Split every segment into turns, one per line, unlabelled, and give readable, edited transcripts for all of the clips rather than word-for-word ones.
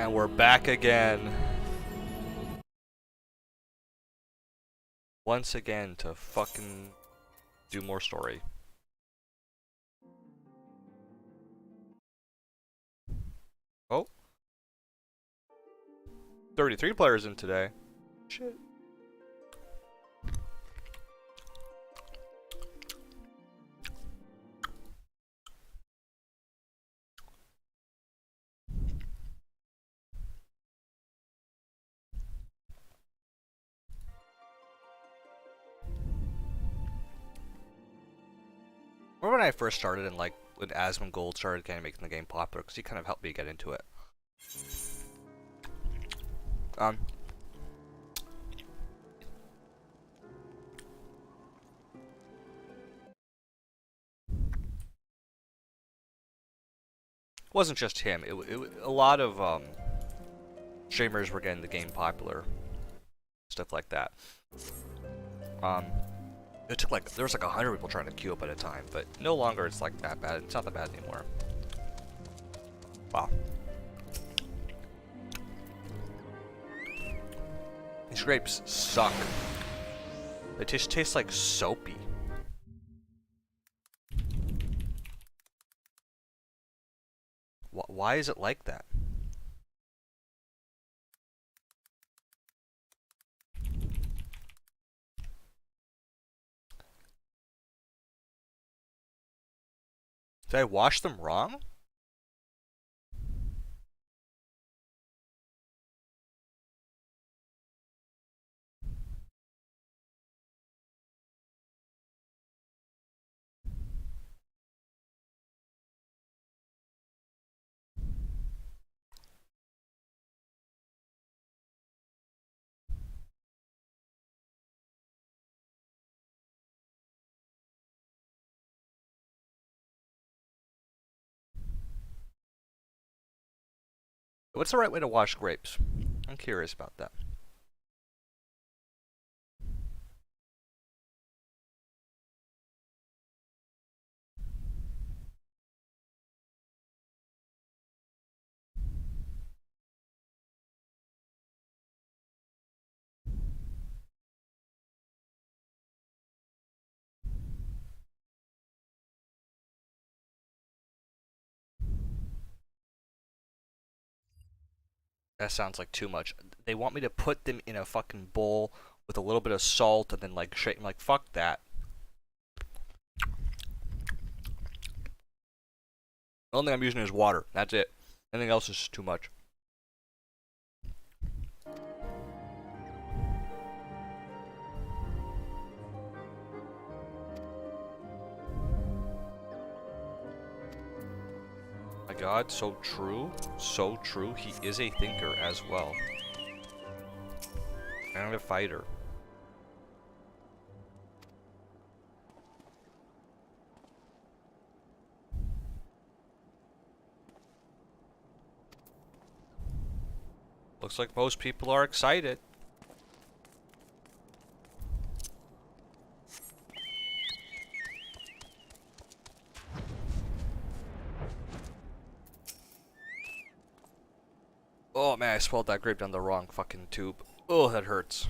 And we're back again. Once again to fucking do more story. Oh. 33 players in today. Shit. Remember when I first started and like when Asmongold started kind of making the game popular because he kind of helped me get into it. It wasn't just him. A lot of streamers were getting the game popular, stuff like that. It took like there was like 100 people trying to queue up at a time, but no longer it's like that bad. It's not that bad anymore. Wow. These grapes suck. They taste like soapy. Why is it like that? Did I wash them wrong? What's the right way to wash grapes? I'm curious about that. That sounds like too much. They want me to put them in a fucking bowl with a little bit of salt and then like shake. I'm like, fuck that. The only thing I'm using is water. That's it. Anything else is just too much. My god, so true. So true. He is a thinker as well. And a fighter. Looks like most people are excited. Oh man, I swallowed that grape down the wrong fucking tube. Oh, that hurts.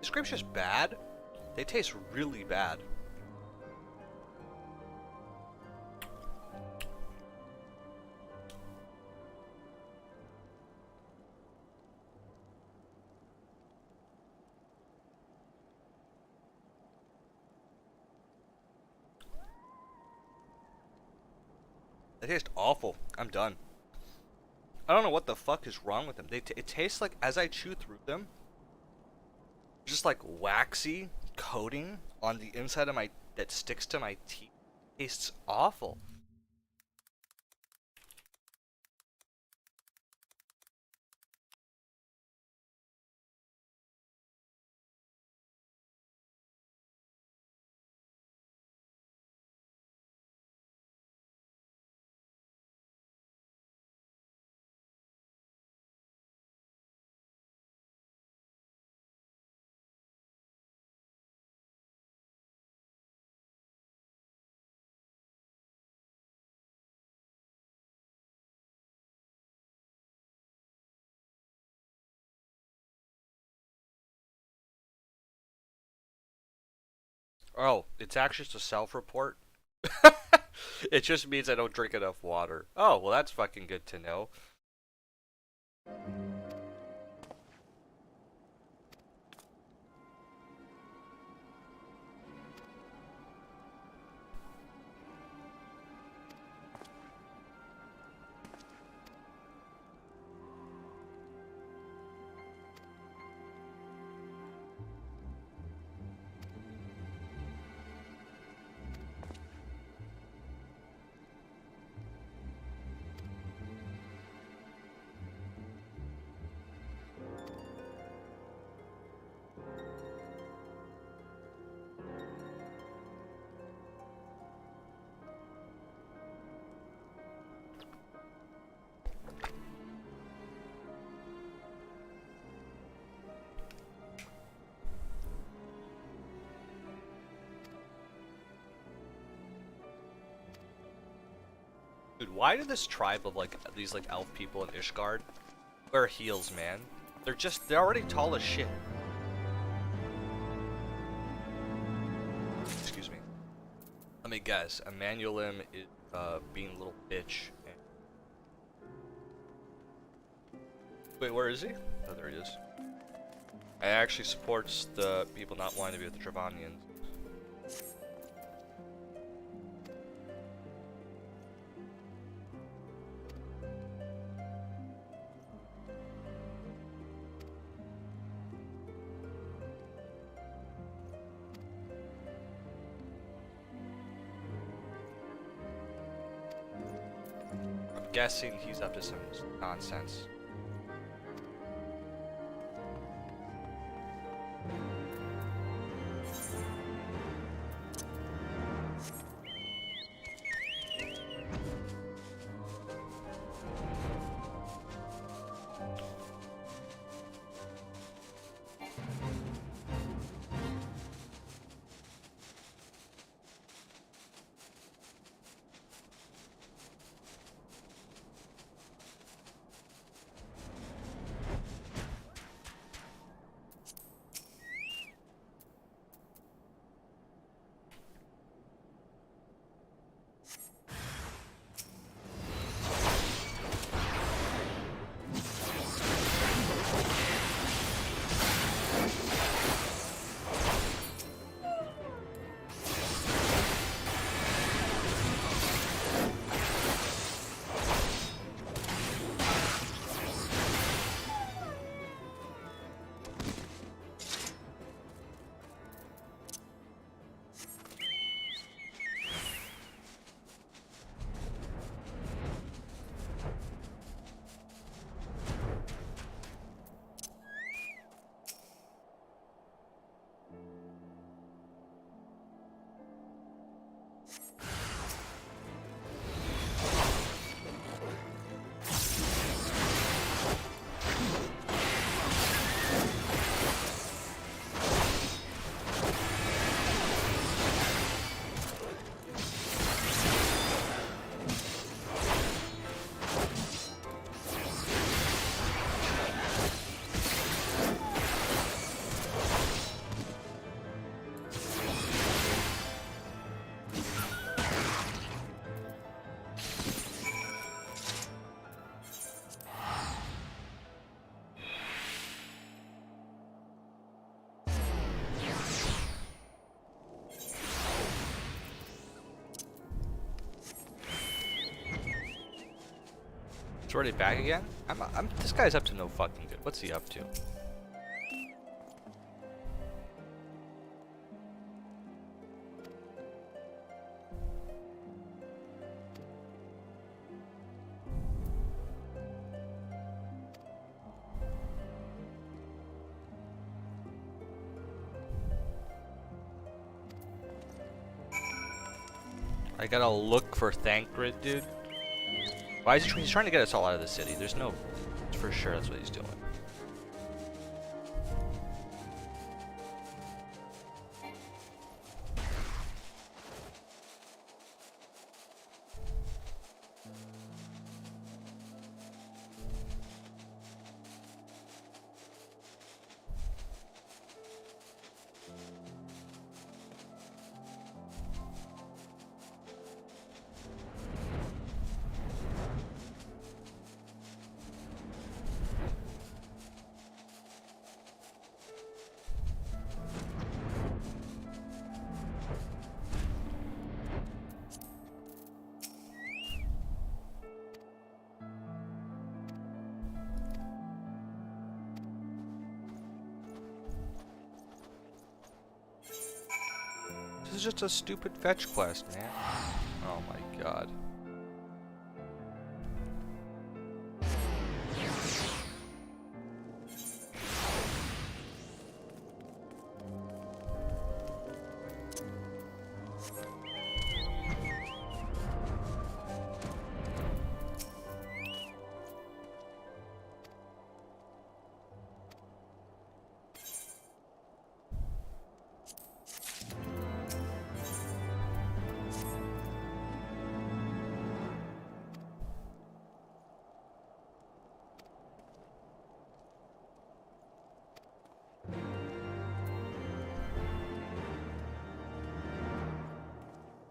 These grapes just bad? They taste really bad. They taste awful. I'm done. I don't know what the fuck is wrong with them. It tastes like, as I chew through them, just like waxy coating on the inside of my, that sticks to my teeth. It tastes awful. Oh, it's actually just a self-report. It just means I don't drink enough water. Oh, well that's fucking good to know. Dude, why do this tribe of like these like elf people in Ishgard wear heels, man? They're already tall as shit. Excuse me. Let me guess. Emmanuelim is being a little bitch. Wait, where is he? Oh, there he is. I actually supports the people not wanting to be with the Travanians. I'm guessing he's up to some nonsense. It's already back again? This guy's up to no fucking good. What's he up to? I gotta look for Thancred, dude. Why is he's trying to get us all out of the city? There's no... For sure that's what he's doing. This is just a stupid fetch quest, man. Oh my god.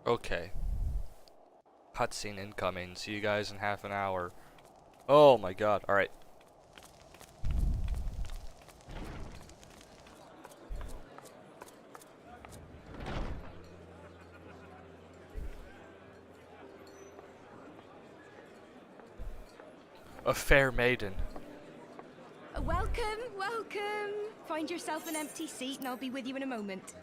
Okay. Cutscene incoming. See you guys in half an hour. Oh my god. Alright. A fair maiden.
Welcome, welcome. Find yourself an empty seat and I'll be with you in a moment.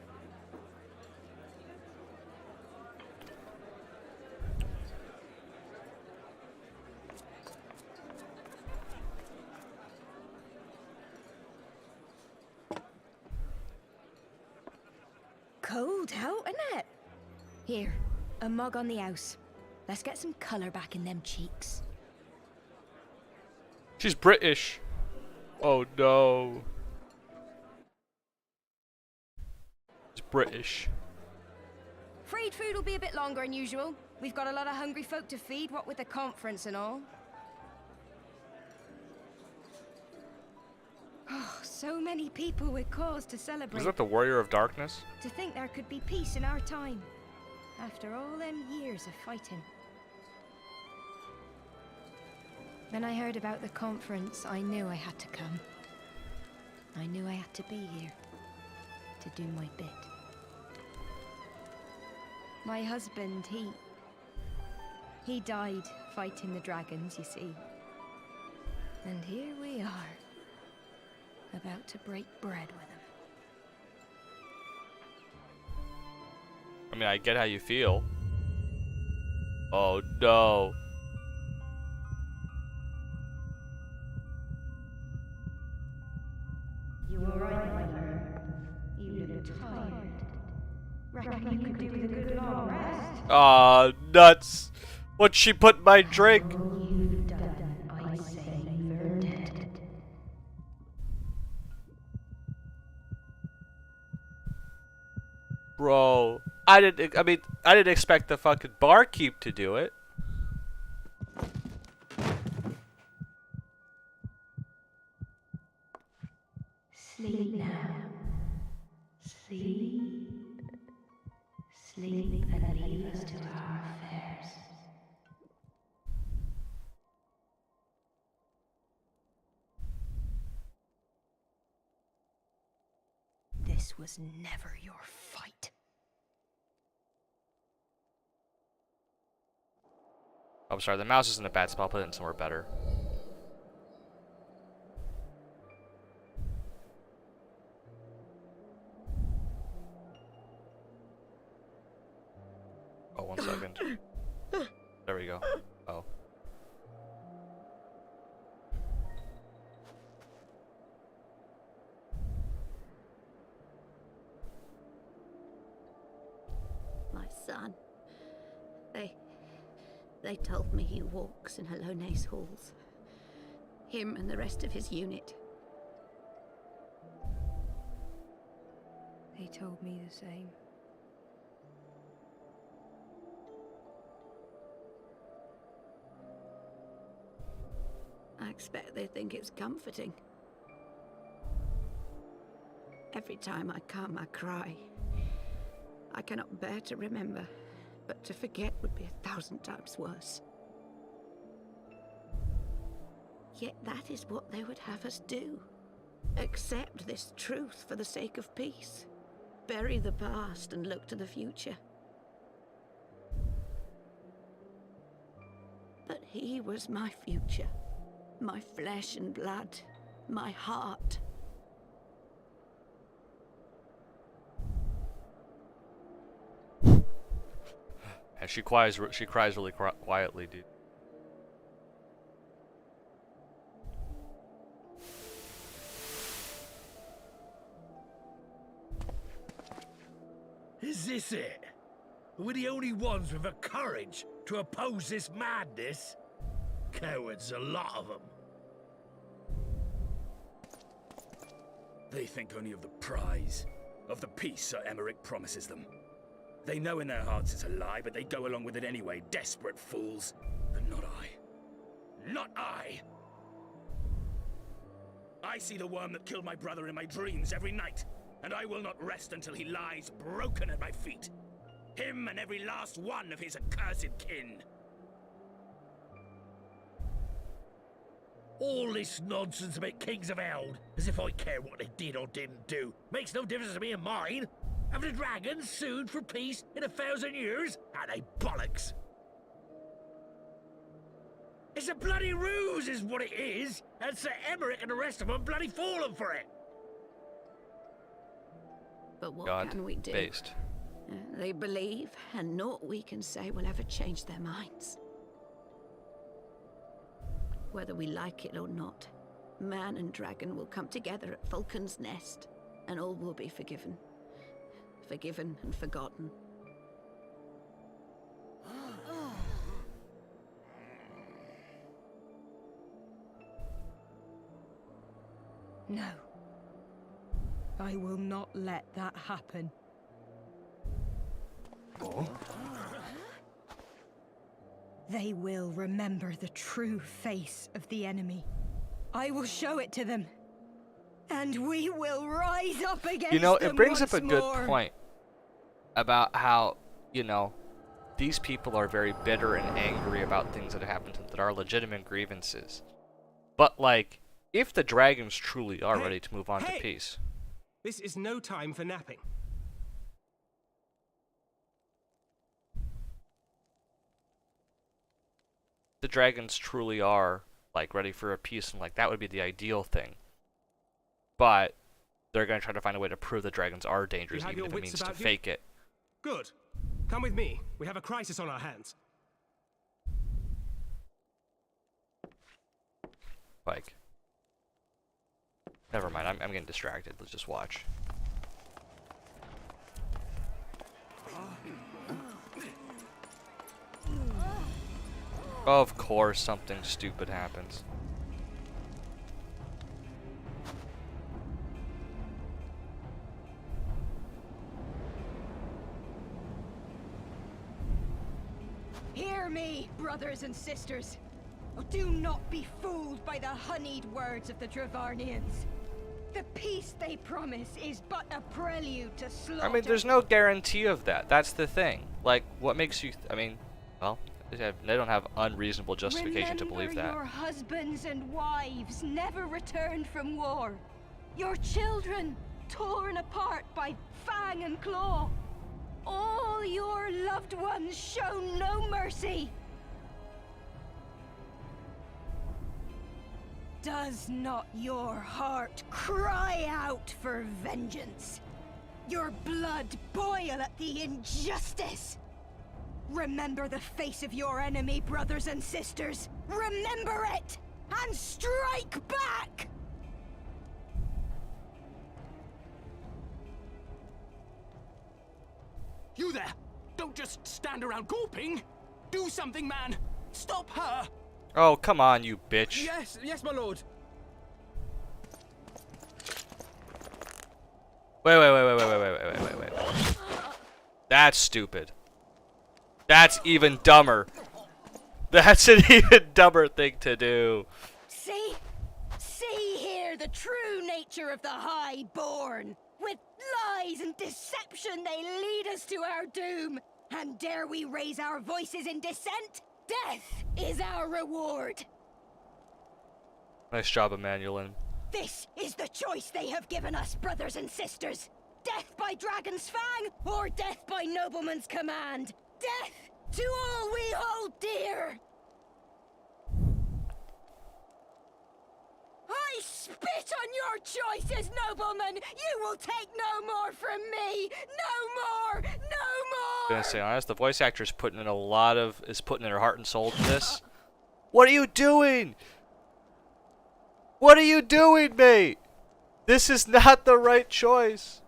Cold out, isn't it? Here, a mug on the house. Let's get some colour back in them cheeks.
She's British. Oh no. She's British.
Freed food will be a bit longer than usual. We've got a lot of hungry folk to feed, what with the conference and all. Oh, so many people with cause to celebrate.
Is that the Warrior of Darkness?
To think there could be peace in our time, after all them years of fighting. When I heard about the conference, I knew I had to come. I knew I had to be here, to do my bit. My husband, he died fighting the dragons, you see. And here we are, about to break bread with him.
I mean, I get how you feel. Oh no.
You were right, my lord. You look tired. Reckon you could do with a good long rest?
Aw, nuts. What'd she put in my drink?
You've done, I say, you've earned it.
Bro, I didn't expect the fucking barkeep to do it.
Sleep now. Sleep. Sleep and leave us to our affairs. This was never your fight.
I'm sorry, the mouse is in a bad spot. I'll put it in somewhere better. Oh, 1 second. There we go. Oh.
My son. They told me he walks in Halone's halls. Him and the rest of his unit.
They told me the same.
I expect they think it's comforting. Every time I come, I cry. I cannot bear to remember, but to forget would be 1,000 times worse. Yet that is what they would have us do. Accept this truth for the sake of peace. Bury the past and look to the future. But he was my future. My flesh and blood. My heart.
And she cries really quietly, dude.
Is this it? We're the only ones with the courage to oppose this madness? Cowards, a lot of them. They think only of the prize, of the peace Sir Emmerich promises them. They know in their hearts it's a lie, but they go along with it anyway, desperate fools. But not I. Not I! I see the worm that killed my brother in my dreams every night, and I will not rest until he lies broken at my feet. Him and every last one of his accursed kin. All this nonsense about Kings of Eld, as if I care what they did or didn't do, makes no difference to me and mine. Have the dragons sued for peace in 1,000 years? Are they bollocks? It's a bloody ruse is what it is, and Sir Emmerich and the rest of them bloody fallen for it.
But what
God
can we do?
based.
They believe, and naught we can say will ever change their minds. Whether we like it or not, man and dragon will come together at Vulcan's Nest, and all will be forgiven. Forgiven and forgotten.
No. I will not let that happen.
Oh.
They will remember the true face of the enemy. I will show it to them. And we will rise up against them.
You know, it brings up a
once
good
more.
point about how, you know, these people are very bitter and angry about things that have happened to them that are legitimate grievances. But, like, if the dragons truly are ready to move on to peace.
This is no time for napping.
The dragons truly are, like, ready for a peace, and, like, that would be the ideal thing. But they're going to try to find a way to prove the dragons are dangerous, even if it means to fake it.
Good. Come with me. We have a crisis on our hands.
Like, never mind, I'm getting distracted. Let's just watch. Of course, something stupid happens.
Hear me, brothers and sisters. Do not be fooled by the honeyed words of the Dravarnians. The peace they promise is but a prelude to slaughter.
I mean, there's no guarantee of that. That's the thing. Like, what makes you... I mean, well, they don't have unreasonable justification to believe that.
Your husbands and wives never returned from war. Your children torn apart by fang and claw. All your loved ones shown no mercy. Does not your heart cry out for vengeance? Your blood boil at the injustice? Remember the face of your enemy, brothers and sisters. Remember it, and strike back!
You there! Don't just stand around gawping! Do something, man! Stop her!
Oh, come on, you bitch.
Yes, my lord.
Wait. That's stupid. That's even dumber. That's an even dumber thing to do.
See? See here the true nature of the Highborn. With lies and deception they lead us to our doom. And dare we raise our voices in dissent? Death is our reward.
Nice job, Emmanuelin.
This is the choice they have given us, brothers and sisters. Death by dragon's fang, or death by nobleman's command. Death to all we hold dear. I spit on your choices, noblemen. You will take no more from me. No more. No more.
I'm gonna say honest, the voice actor is putting in putting in her heart and soul to this. What are you doing? What are you doing, mate? This is not the right choice.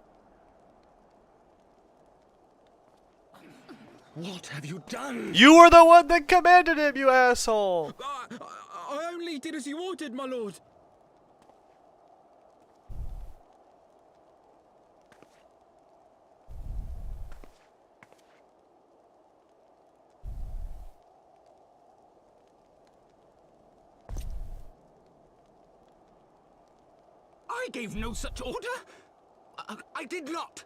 What have you done?
You were the one that commanded him, you asshole.
I only did as you ordered, my lord. I gave no such order. I did not.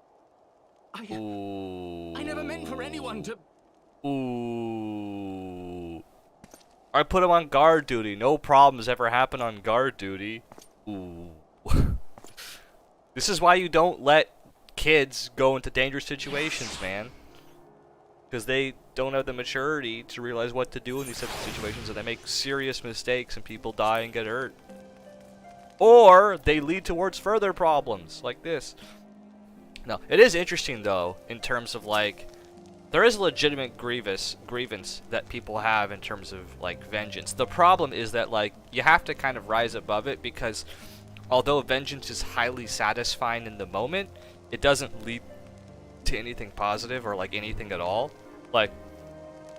I never meant for anyone to...
Ooh. I put him on guard duty. No problems ever happen on guard duty. Ooh. This is why you don't let kids go into dangerous situations, man. Because they don't have the maturity to realize what to do in these types of situations, and they make serious mistakes and people die and get hurt. Or they lead towards further problems like this. No, it is interesting though, in terms of like, there is a legitimate grievance that people have in terms of like vengeance. The problem is that like you have to kind of rise above it, because although vengeance is highly satisfying in the moment, it doesn't lead to anything positive or like anything at all. Like,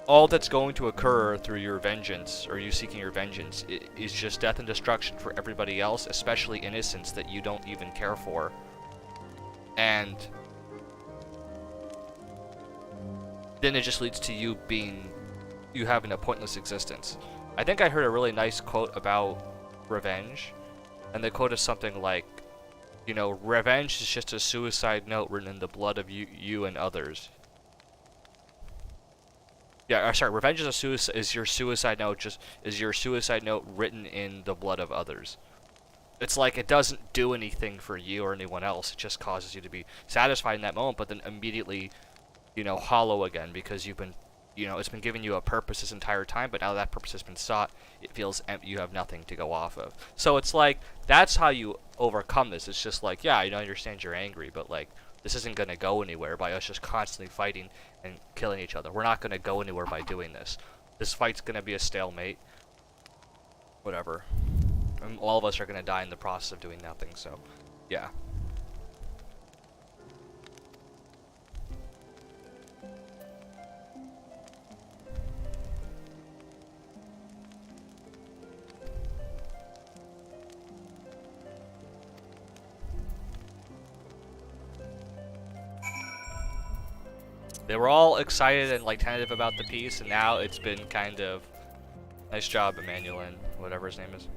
all that's going to occur through your vengeance, or you seeking your vengeance, is just death and destruction for everybody else, especially innocents that you don't even care for. And then it just leads to you having a pointless existence. I think I heard a really nice quote about revenge, and the quote is something like, you know, revenge is just a suicide note written in the blood of you and others. Yeah, sorry, revenge is your suicide note written in the blood of others. It's like it doesn't do anything for you or anyone else. It just causes you to be satisfied in that moment, but then immediately, you know, hollow again, because you've been, you know, it's been giving you a purpose this entire time, but now that purpose has been sought, it feels empty. You have nothing to go off of. So it's like, that's how you overcome this. It's just like, yeah, I understand you're angry, but like, this isn't going to go anywhere by us just constantly fighting and killing each other. We're not going to go anywhere by doing this. This fight's going to be a stalemate. Whatever. And all of us are going to die in the process of doing nothing, so, yeah. They were all excited and like tentative about the piece, and now it's been kind of, nice job, Emmanuelin, whatever his name is.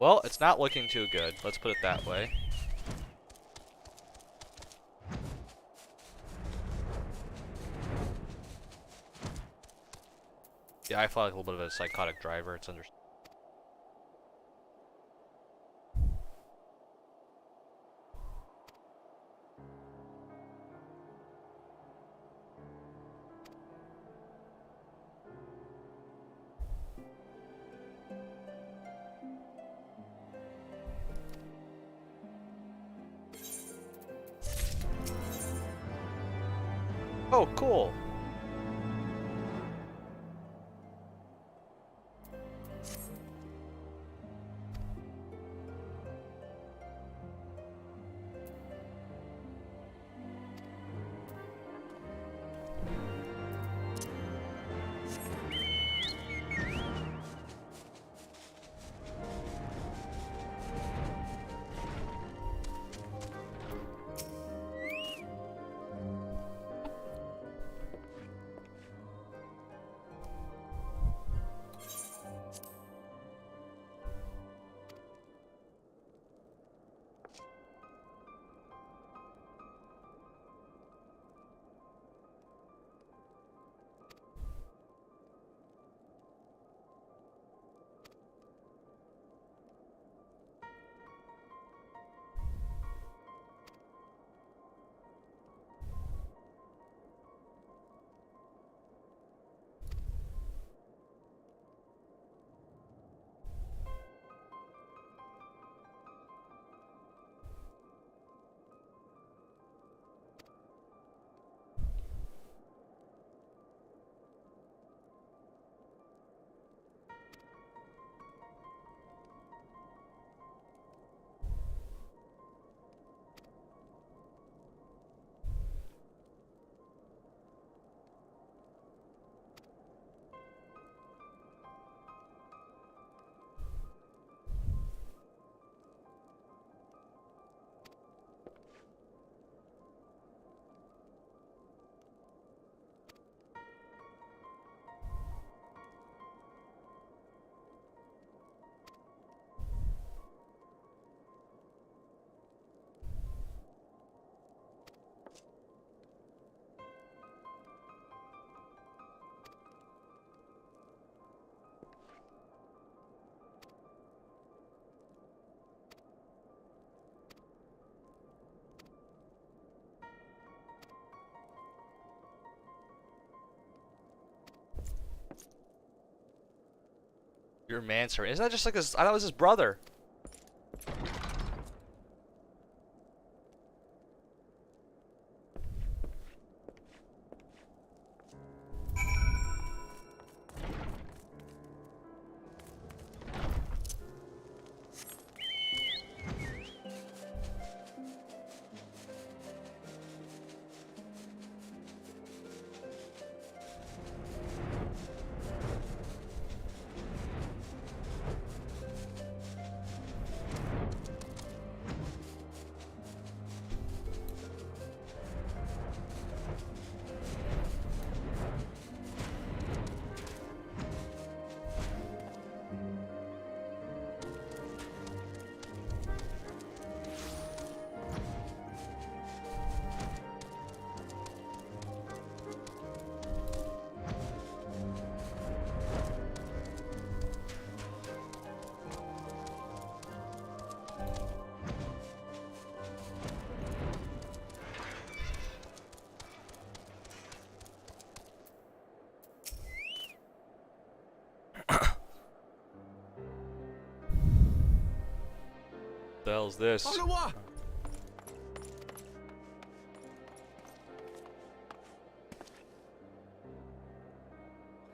Well, it's not looking too good. Let's put it that way. Yeah, I feel like a little bit of a psychotic driver. It's understandable. Oh, cool. Your manservant. Isn't that just like his? I thought it was his brother. The hell's this?
Ottawa!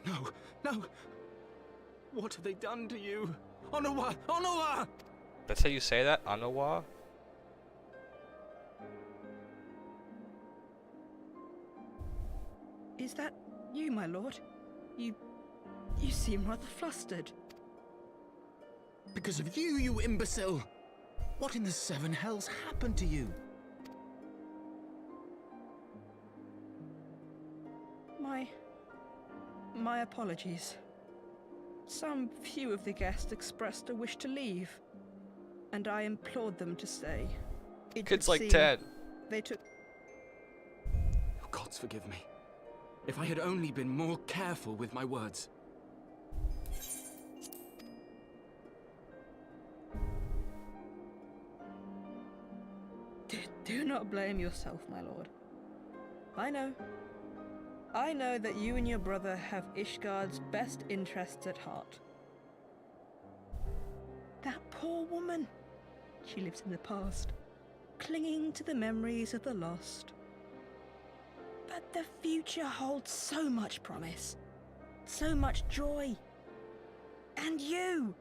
No, no. What have they done to you? Ottawa! Ottawa!
That's how you say that? Anawa?
Is that you, my lord? You seem rather flustered.
Because of you, you imbecile! What in the seven hells happened to you?
My apologies. Some few of the guests expressed a wish to leave. and I implored them to stay. It
Kid's
would
like
seem
10.
They took.
Oh, gods forgive me. If I had only been more careful with my words.
Do not blame yourself, my lord. I know. I know that you and your brother have Ishgard's best interests at heart. That poor woman. She lives in the past, clinging to the memories of the lost. But the future holds so much promise, so much joy. And you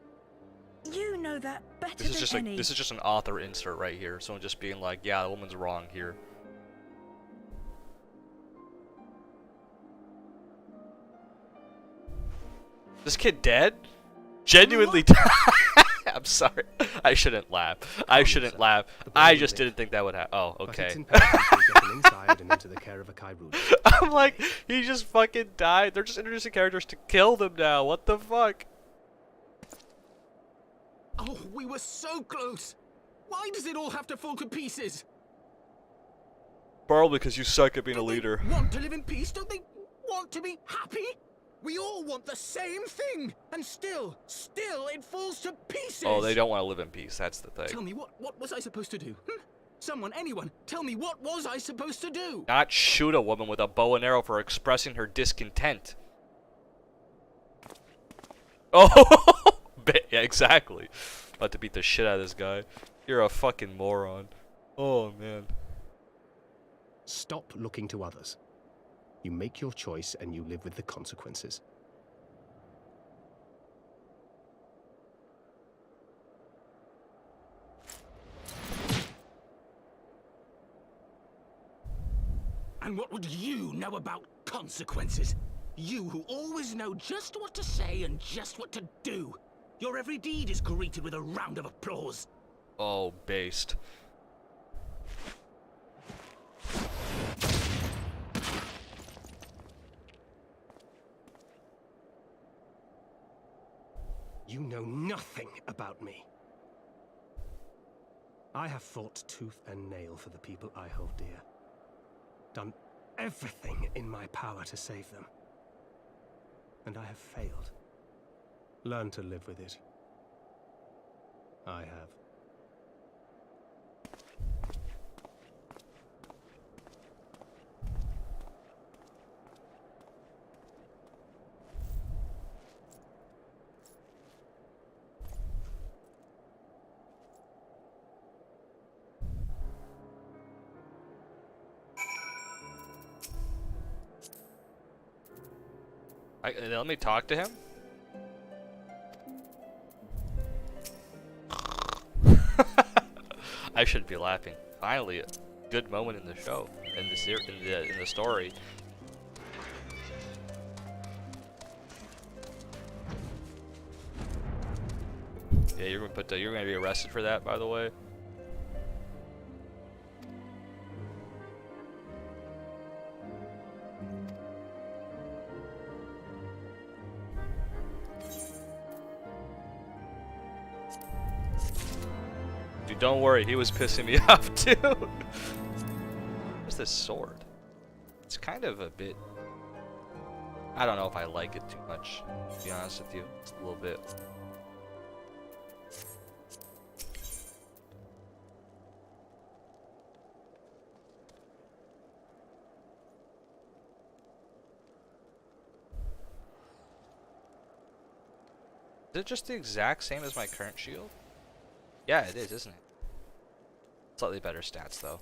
know that better
This is
than
just
any.
like this is just an author insert right here. Someone just being like, yeah, the woman's wrong here. This kid dead? Genuinely died. I'm sorry. I shouldn't laugh. I shouldn't laugh. I just didn't think that would happen. Oh,
But
okay.
it's imperative we get him inside and into the care of a Kyrudi.
I'm like, he just fucking died. They're just introducing characters to kill them now. What the fuck?
Oh, we were so close! Why does it all have to fall to pieces?
Probably because you suck at being a
Don't they
leader.
want to live in peace? Don't they want to be happy? We all want the same thing! And still it falls to pieces!
Oh, they don't want to live in peace. That's the
Tell
thing.
me, what was I supposed to do? Someone, anyone, tell me, what was I supposed to do?
Not shoot a woman with a bow and arrow for expressing her discontent. Oh, yeah, exactly. About to beat the shit out of this guy. You're a fucking moron. Oh, man.
Stop looking to others. You make your choice and you live with the consequences.
And what would you know about consequences? You who always know just what to say and just what to do. Your every deed is greeted with a round of applause.
Oh, based.
You know nothing about me. I have fought tooth and nail for the people I hold dear. Done everything in my power to save them. And I have failed. Learn to live with it. I have.
Let me talk to him. I shouldn't be laughing. Finally, a good moment in the show, in the story. Yeah, you're gonna be arrested for that, by the way. Dude, don't worry, he was pissing me off too. What's this sword? It's kind of a bit... I don't know if I like it too much, to be honest with you. It's a little bit... Is it just the exact same as my current shield? Yeah, it is, isn't it? Slightly better stats, though.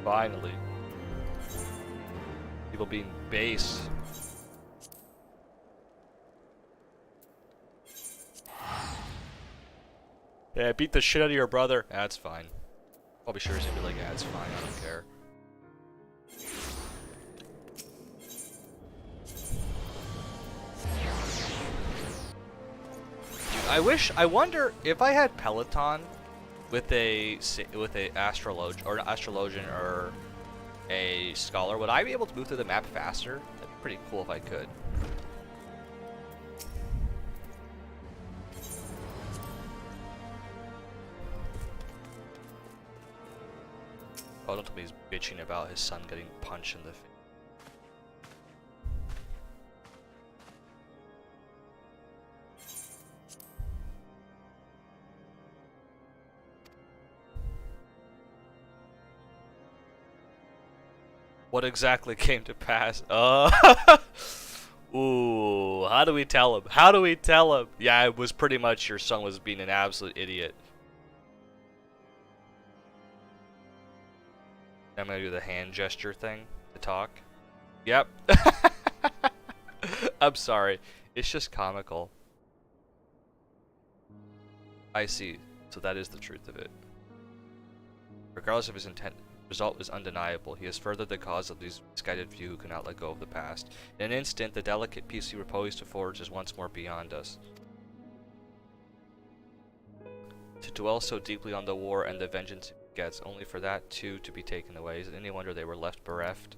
Finally. People being base. Yeah, beat the shit out of your brother. That's fine. I'll be sure he's gonna be like, yeah, it's fine, I don't care. I wonder if I had Peloton with a astrologian or a scholar, would I be able to move through the map faster? That'd be pretty cool if I could. Oh, don't tell me he's bitching about his son getting punched in the face. What exactly came to pass? Ooh, how do we tell him? How do we tell him? Yeah, it was pretty much your son was being an absolute idiot. I'm gonna do the hand gesture thing to talk. Yep. I'm sorry. It's just comical. I see. So that is the truth of it. Regardless of his intent, the result is undeniable. He has furthered the cause of these misguided few who cannot let go of the past. In an instant, the delicate peace he proposed to forge is once more beyond us. To dwell so deeply on the war and the vengeance it begets, only for that too to be taken away. Is it any wonder they were left bereft?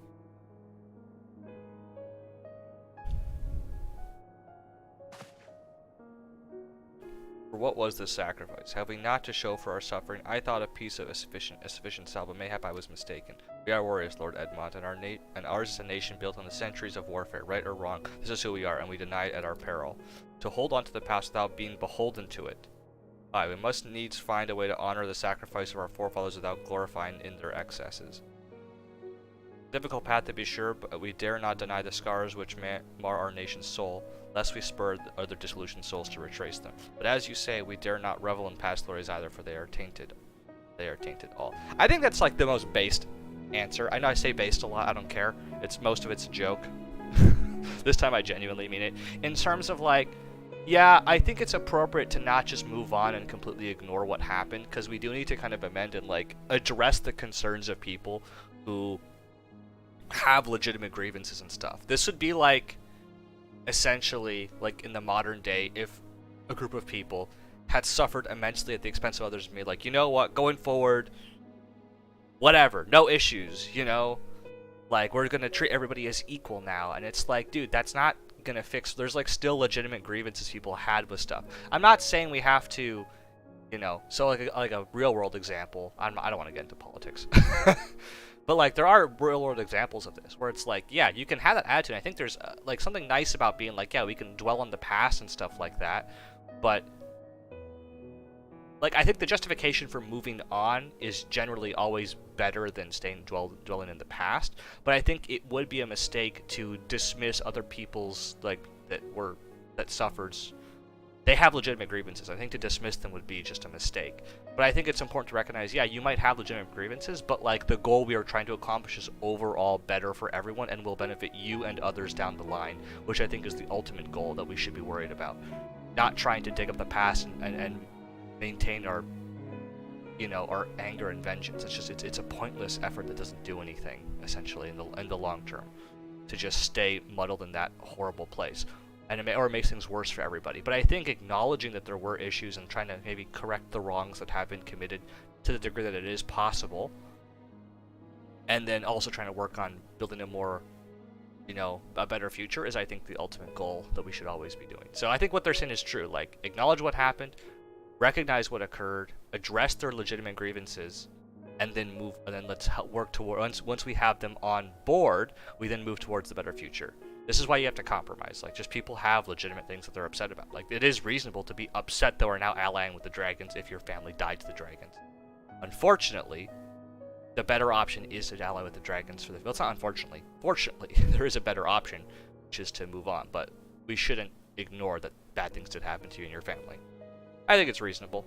For what was this sacrifice? Have we not to show for our suffering? I thought a piece of a sufficient sal, but mayhap I was mistaken. We are warriors, Lord Edmond, and ours is a nation built on the centuries of warfare, right or wrong. This is who we are, and we deny it at our peril. To hold on to the past without being beholden to it. Aye, we must needs find a way to honor the sacrifice of our forefathers without glorifying in their excesses. Difficult path to be sure, but we dare not deny the scars which mar our nation's soul, lest we spur other disillusioned souls to retrace them. But as you say, we dare not revel in past glories either, for they are tainted. They are tainted all. I think that's like the most based answer. I know I say based a lot, I don't care. Most of it's a joke. This time I genuinely mean it. In terms of like, yeah, I think it's appropriate to not just move on and completely ignore what happened, because we do need to kind of amend and like address the concerns of people who have legitimate grievances and stuff. This would be like essentially like in the modern day if a group of people had suffered immensely at the expense of others and made like, you know what, going forward, whatever, no issues, you know, like we're gonna treat everybody as equal now. And it's like, dude, that's not gonna fix. There's like still legitimate grievances people had with stuff. I'm not saying we have to, you know, so like a real world example. I don't want to get into politics. But like there are real world examples of this where it's like, yeah, you can have that attitude. I think there's like something nice about being like, yeah, we can dwell on the past and stuff like that. But like I think the justification for moving on is generally always better than dwelling in the past. But I think it would be a mistake to dismiss other people's like that suffered. They have legitimate grievances. I think to dismiss them would be just a mistake. But I think it's important to recognize, yeah, you might have legitimate grievances, but like the goal we are trying to accomplish is overall better for everyone and will benefit you and others down the line, which I think is the ultimate goal that we should be worried about. Not trying to dig up the past and maintain our, you know, our anger and vengeance. It's just it's a pointless effort that doesn't do anything essentially in the long term, to just stay muddled in that horrible place. And it makes things worse for everybody. But I think acknowledging that there were issues and trying to maybe correct the wrongs that have been committed to the degree that it is possible, and then also trying to work on building a more, you know, a better future is, I think, the ultimate goal that we should always be doing. So I think what they're saying is true. Like, acknowledge what happened, recognize what occurred, address their legitimate grievances, and then let's work toward, once we have them on board, we then move towards the better future. This is why you have to compromise. Like, just people have legitimate things that they're upset about. Like, it is reasonable to be upset that we're now allying with the dragons if your family died to the dragons. Unfortunately, the better option is to ally with the dragons for the... Well, it's not unfortunately. Fortunately, there is a better option, which is to move on. But we shouldn't ignore that bad things did happen to you and your family. I think it's reasonable.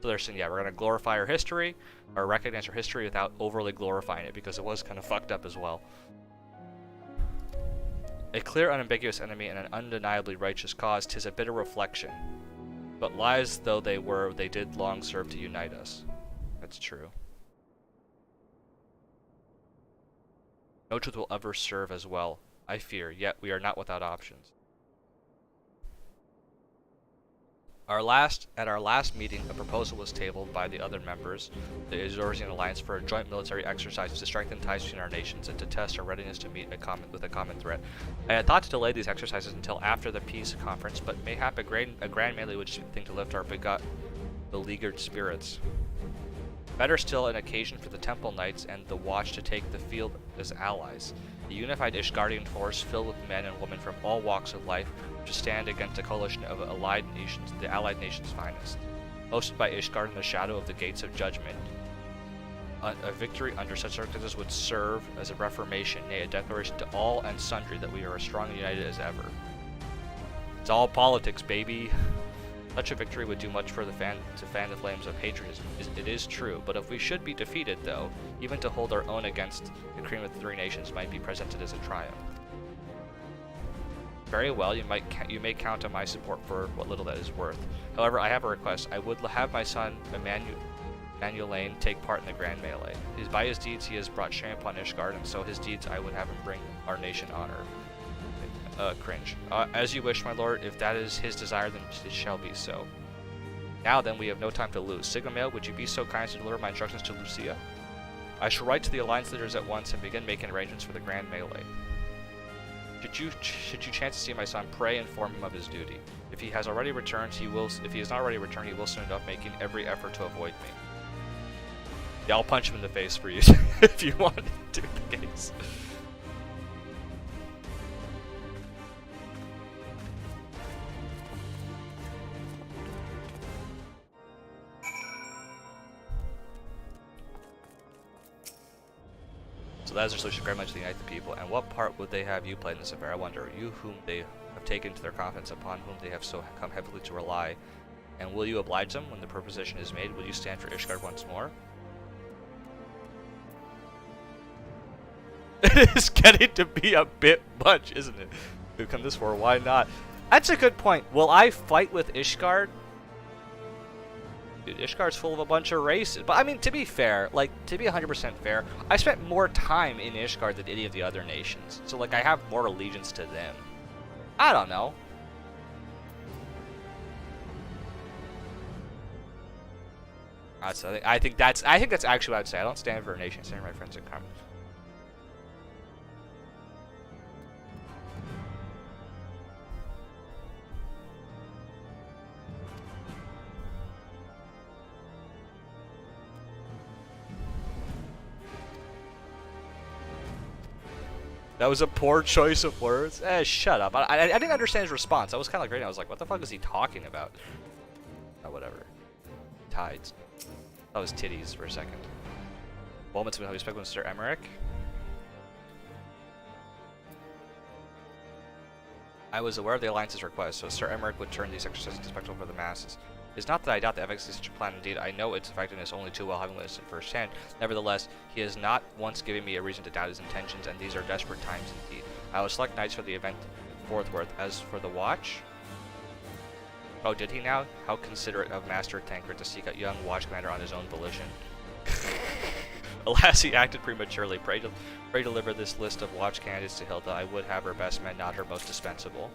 So they're saying, yeah, we're going to glorify our history, or recognize our history without overly glorifying it, because it was kind of fucked up as well. A clear, unambiguous enemy and an undeniably righteous cause, 'tis a bitter reflection. But lies though they were, they did long serve to unite us. That's true. No truth will ever serve as well, I fear, yet we are not without options. At our last meeting, a proposal was tabled by the other members of the Azorzian Alliance for a joint military exercise to strengthen ties between our nations and to test our readiness to meet with a common threat. I had thought to delay these exercises until after the peace conference, but mayhap a grand melee would just be the thing to lift our beleaguered spirits. Better still, an occasion for the Temple Knights and the Watch to take the field as allies. A unified Ishgardian force filled with men and women from all walks of life to stand against a coalition of allied nations, the allied nations' finest. Hosted by Ishgard in the shadow of the Gates of Judgment, a victory under such circumstances would serve as a reformation, nay, a declaration to all and sundry that we are as strong and united as ever. It's all politics, baby. Such a victory would do much for to fan the flames of patriotism. It is true, but if we should be defeated, though, even to hold our own against the cream of the three nations might be presented as a triumph. Very well, you may count on my support for what little that is worth. However, I have a request. I would have my son Emmanuelain take part in the grand melee. By his deeds he has brought shame upon Ishgard, and so his deeds I would have him bring our nation honor. Cringe. As you wish, my lord. If that is his desire, then it shall be so. Now then, we have no time to lose. Sigma-Mail, would you be so kind as to deliver my instructions to Lucia? I shall write to the Alliance leaders at once and begin making arrangements for the grand melee. Should you chance to see my son, pray and inform him of his duty. If he has already returned, he will. If he has not already returned, he will soon enough, making every effort to avoid me. Yeah, I'll punch him in the face for you if you want to do the case. So that is their solution, very much to unite the people. And what part would they have you play in this affair? I wonder, you whom they have taken to their confidence, upon whom they have so come heavily to rely. And will you oblige them when the proposition is made? Will you stand for Ishgard once more? It is getting to be a bit much, isn't it? We've come this far, why not? That's a good point. Will I fight with Ishgard? Dude, Ishgard's full of a bunch of races. But I mean, to be fair, like, to be 100% fair, I spent more time in Ishgard than any of the other nations. So, like, I have more allegiance to them. I don't know. I think that's actually what I'd say. I don't stand for a nation, I stand for my friends in common. That was a poor choice of words. Shut up. I didn't understand his response. I was kind of like reading. I was like, what the fuck is he talking about? Oh, whatever. Tides. That was titties for a second. Moments when we spoke with Sir Emmerich. I was aware of the Alliance's request, so Sir Emmerich would turn these exercises into a spectacle for the masses. It is not that I doubt the efficacy of such a plan. Indeed, I know its effectiveness only too well, having witnessed it firsthand. Nevertheless, he has not once given me a reason to doubt his intentions, and these are desperate times indeed. I will select knights for the event forthwith. As for the watch... Oh, did he now? How considerate of Master Tancred to seek a young watch commander on his own volition. Alas, he acted prematurely. Pray deliver this list of watch candidates to Hilda. I would have her best men, not her most dispensable.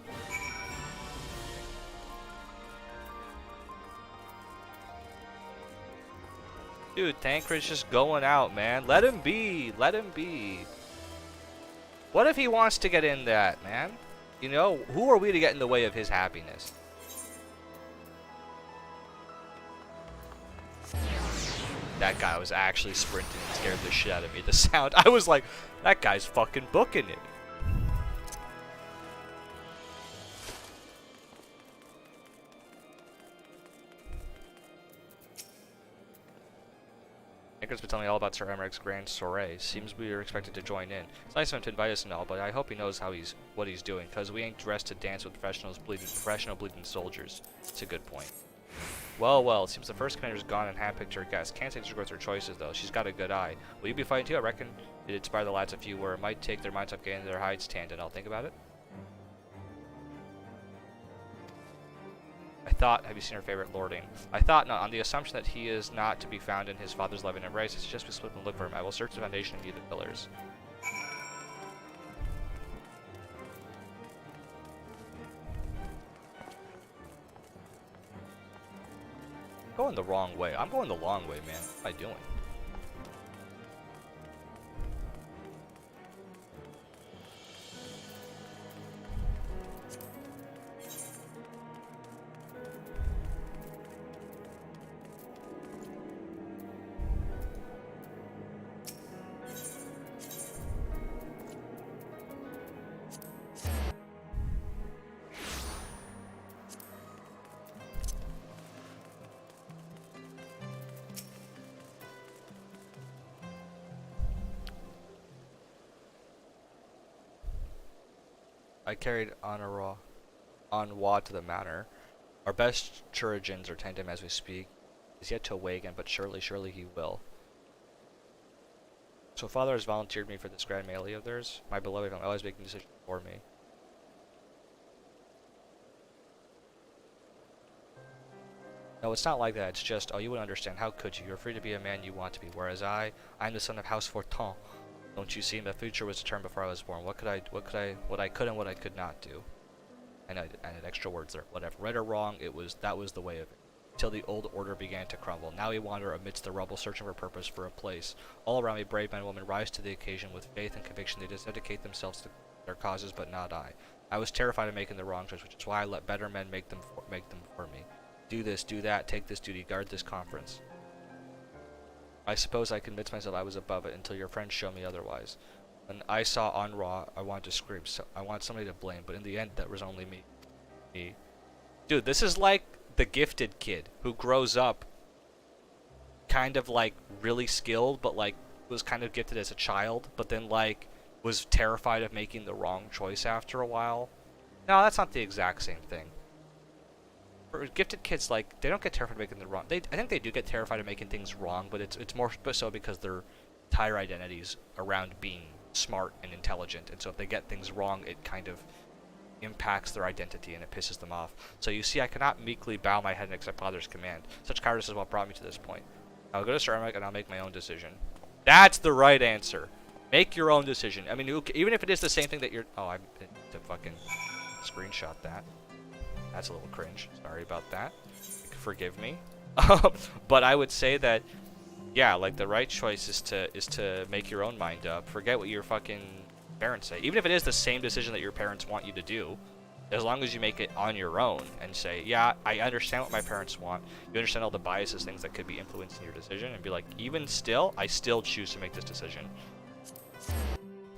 Dude, Tancred's just going out, man. Let him be. Let him be. What if he wants to get in that, man? You know, who are we to get in the way of his happiness? That guy was actually sprinting and scared the shit out of me. The sound, I was like, that guy's fucking booking it. Tancred's been telling me all about Sir Emmerich's grand soiree. Seems we are expected to join in. It's nice of him to invite us and all, but I hope he knows what he's doing, because we ain't dressed to dance with professional bleeding soldiers. It's a good point. Well, well, it seems the first commander's gone and handpicked her guest. Can't say disregard her choices, though. She's got a good eye. Will you be fighting too? I reckon it'd inspire the lads a few where it might take their minds off getting their hides tanned, and I'll think about it. I thought, have you seen her favorite lording? I thought not, on the assumption that he is not to be found in his father's loving embrace. It's just be split and look for him. I will search the foundation and view the pillars. Going the wrong way. I'm going the long way, man. What am I doing? I carried Anwa to the manor. Our best chirurgeons are tending him as we speak. He's yet to awaken, but surely he will. So Father has volunteered me for this grand melee of theirs. My beloved, I'm always making decisions for me. No, it's not like that. It's just, oh, you wouldn't understand. How could you? You're free to be a man you want to be. Whereas I'm the son of House Fortin. Don't you see? My future was determined before I was born. What I could and what I could not do. And I added extra words there. Whatever, right or wrong, that was the way of it. Till the old order began to crumble. Now we wander amidst the rubble, searching for purpose, for a place. All around me, brave men and women rise to the occasion with faith and conviction. They just dedicate themselves to their causes, but not I. I was terrified of making the wrong choice, which is why I let better men make them for me. Do this, do that, take this duty, guard this conference. I suppose I convinced myself I was above it until your friends showed me otherwise. When I saw Anra, I wanted to scream. So I want somebody to blame, but in the end, that was only me. Dude, this is like the gifted kid who grows up kind of like really skilled, but like was kind of gifted as a child, but then like was terrified of making the wrong choice after a while. No, that's not the exact same thing. For gifted kids, like, they don't get terrified of making the wrong. I think they do get terrified of making things wrong, but it's more so because their entire identities around being smart and intelligent, and so if they get things wrong, it kind of impacts their identity and it pisses them off. So you see, I cannot meekly bow my head and accept Father's command. Such cowardice is what brought me to this point. I'll go to Sir Ermic and I'll make my own decision. That's the right answer. Make your own decision. I mean, even if it is the same thing that you're... Oh, I meant to fucking screenshot that. That's a little cringe. Sorry about that. Forgive me. But I would say that, yeah, like the right choice is to make your own mind up. Forget what your fucking parents say. Even if it is the same decision that your parents want you to do, as long as you make it on your own and say, yeah, I understand what my parents want. You understand all the biases, things that could be influencing your decision, and be like, even still, I still choose to make this decision.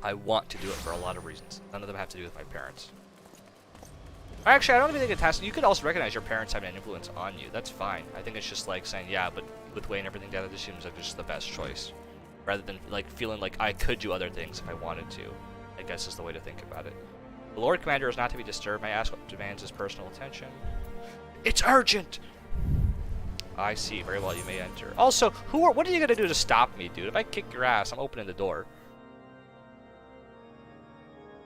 I want to do it for a lot of reasons. None of them have to do with my parents. Actually, I don't even think it has to. You could also recognize your parents having an influence on you. That's fine. I think it's just like saying, yeah, but with weighing everything together, this seems like just the best choice. Rather than like feeling like I could do other things if I wanted to. I guess is the way to think about it. The Lord Commander is not to be disturbed. May I ask what demands his personal attention? It's urgent! I see. Very well, you may enter. Also, what are you gonna do to stop me, dude? If I kick your ass, I'm opening the door.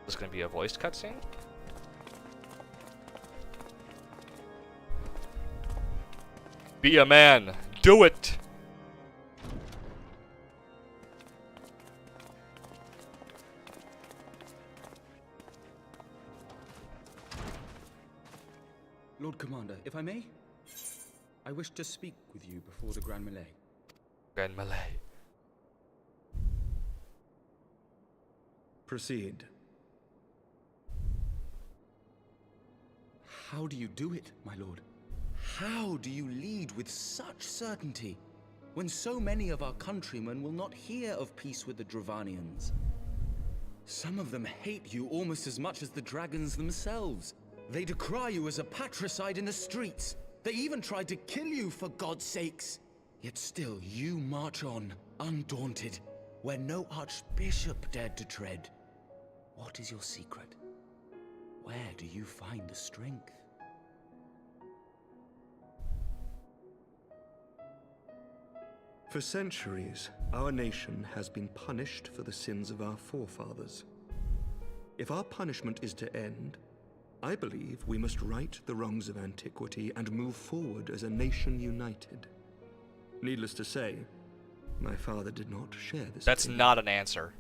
Is this gonna be a voiced cutscene? Be a man. Do it!
Lord Commander, if I may, I wish to speak with you before the Grand Melee.
Grand Melee.
Proceed.
How do you do it, my lord? How do you lead with such certainty when so many of our countrymen will not hear of peace with the Dravanians? Some of them hate you almost as much as the dragons themselves. They decry you as a patricide in the streets. They even tried to kill you, for God's sakes. Yet still you march on, undaunted, where no archbishop dared to tread. What is your secret? Where do you find the strength?
For centuries, our nation has been punished for the sins of our forefathers. If our punishment is to end, I believe we must right the wrongs of antiquity and move forward as a nation united. Needless to say, my father did not share this
That's
opinion.
not an answer.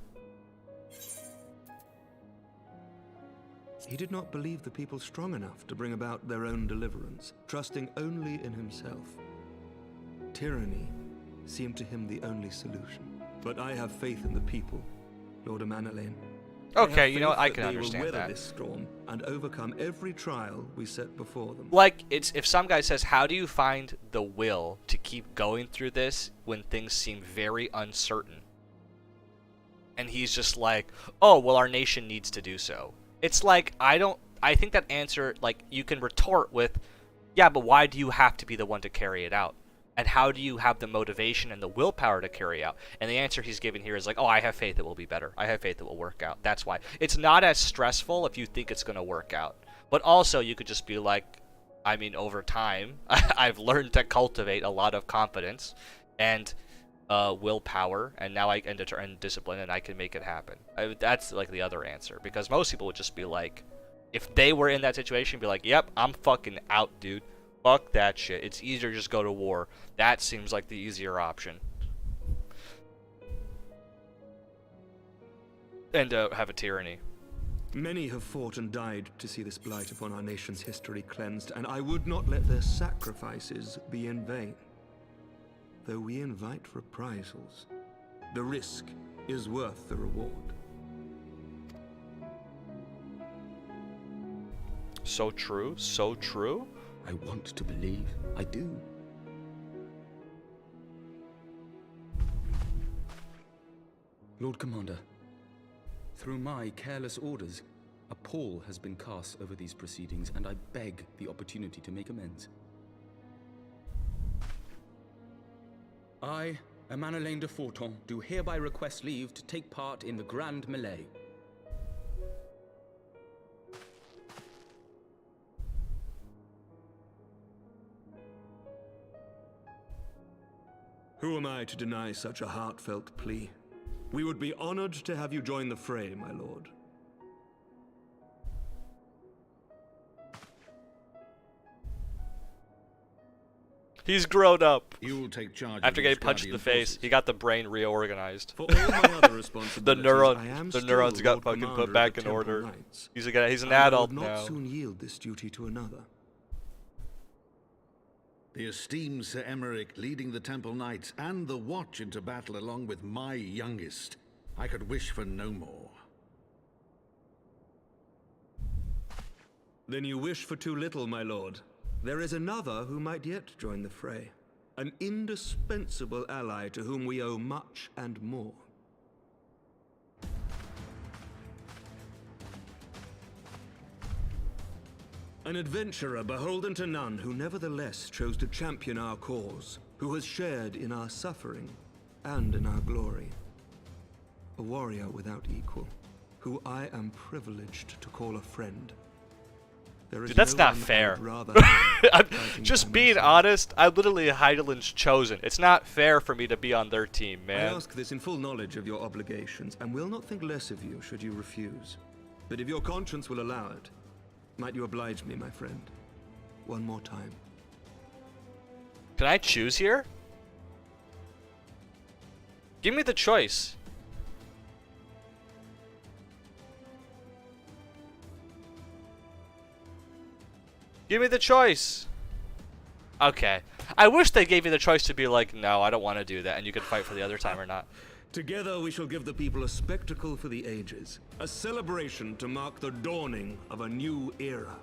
He did not believe the people strong enough to bring about their own deliverance, trusting only in himself.
Tyranny seemed to him the only solution. But I have faith in the people, Lord Amanalain.
Okay, you know what? I can understand
they will weather
that.
this storm and overcome every trial we set before them.
Like, it's if some guy says, how do you find the will to keep going through this when things seem very uncertain? And he's just like, oh, well, our nation needs to do so. It's like, I think that answer, like, you can retort with, yeah, but why do you have to be the one to carry it out? And how do you have the motivation and the willpower to carry out? And the answer he's given here is like, oh, I have faith it will be better. I have faith it will work out. That's why. It's not as stressful if you think it's going to work out. But also, you could just be like, I mean, over time, I've learned to cultivate a lot of confidence and willpower, and now and discipline, and I can make it happen. That's like the other answer. Because most people would just be like, if they were in that situation, be like, yep, I'm fucking out, dude. Fuck that shit. It's easier to just go to war. That seems like the easier option. And have a tyranny.
Many have fought and died to see this blight upon our nation's history cleansed, and I would not let their sacrifices be in vain. Though we invite reprisals, the risk is worth the reward.
So true, so true.
I want to believe. I do. Lord Commander, through my careless orders, a pall has been cast over these proceedings, and I beg the opportunity to make amends. I, Amanalain de Forton, do hereby request leave to take part in the Grand Melee.
Who am I to deny such a heartfelt plea? We would be honored to have you join the fray, my lord.
He's grown up.
You will take charge
After
of
getting punched in the face,
forces.
he got the brain reorganized.
For all my other responsibilities, I am
the
still
neurons got
Lord
fucking
Commander
put
of
back
the
in
Temple
order.
Knights.
He's an
And
adult
I would not
now.
soon yield this duty to another.
The esteemed Sir Emeric leading the Temple Knights and the Watch into battle along with my youngest. I could wish for no more.
Then you wish for too little, my lord. There is another who might yet join the fray. An indispensable ally to whom we owe much and more. An adventurer beholden to none, who nevertheless chose to champion our cause, who has shared in our suffering and in our glory. A warrior without equal, who I am privileged to call a friend. There is
Dude, that's
no
not
one I
fair.
would rather have
I'm
fighting
just
by
being
my side.
honest, I'm literally Heidelin's chosen. It's not fair for me to be on their team,
I
man.
ask this in full knowledge of your obligations, and will not think less of you should you refuse. But if your conscience will allow it, might you oblige me, my friend, one more time?
Can I choose here? Give me the choice. Give me the choice. Okay. I wish they gave you the choice to be like, no, I don't want to do that, and you could fight for the other time or not.
Together we shall give the people a spectacle for the ages, a celebration to mark the dawning of a new era.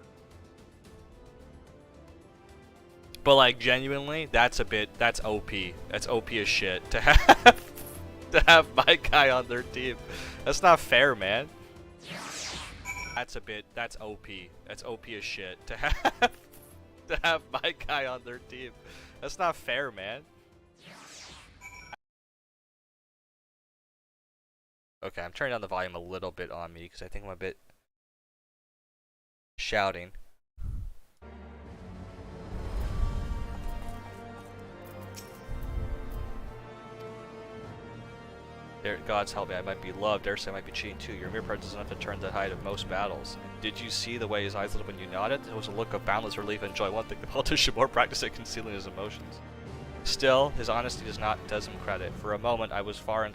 But like genuinely, that's OP. That's OP as shit to have my guy on their team. That's not fair, man. That's OP. That's OP as shit to have my guy on their team. That's not fair, man. Okay, I'm turning down the volume a little bit on me because I think I'm a bit shouting. There, God's help me, I might be loved. Dare say I might be cheating too. Your mere presence is enough to turn the tide of most battles. Did you see the way his eyes lit up when you nodded? It was a look of boundless relief and joy. One thing the politician more practice at concealing his emotions. Still, his honesty does him credit. For a moment, I was fair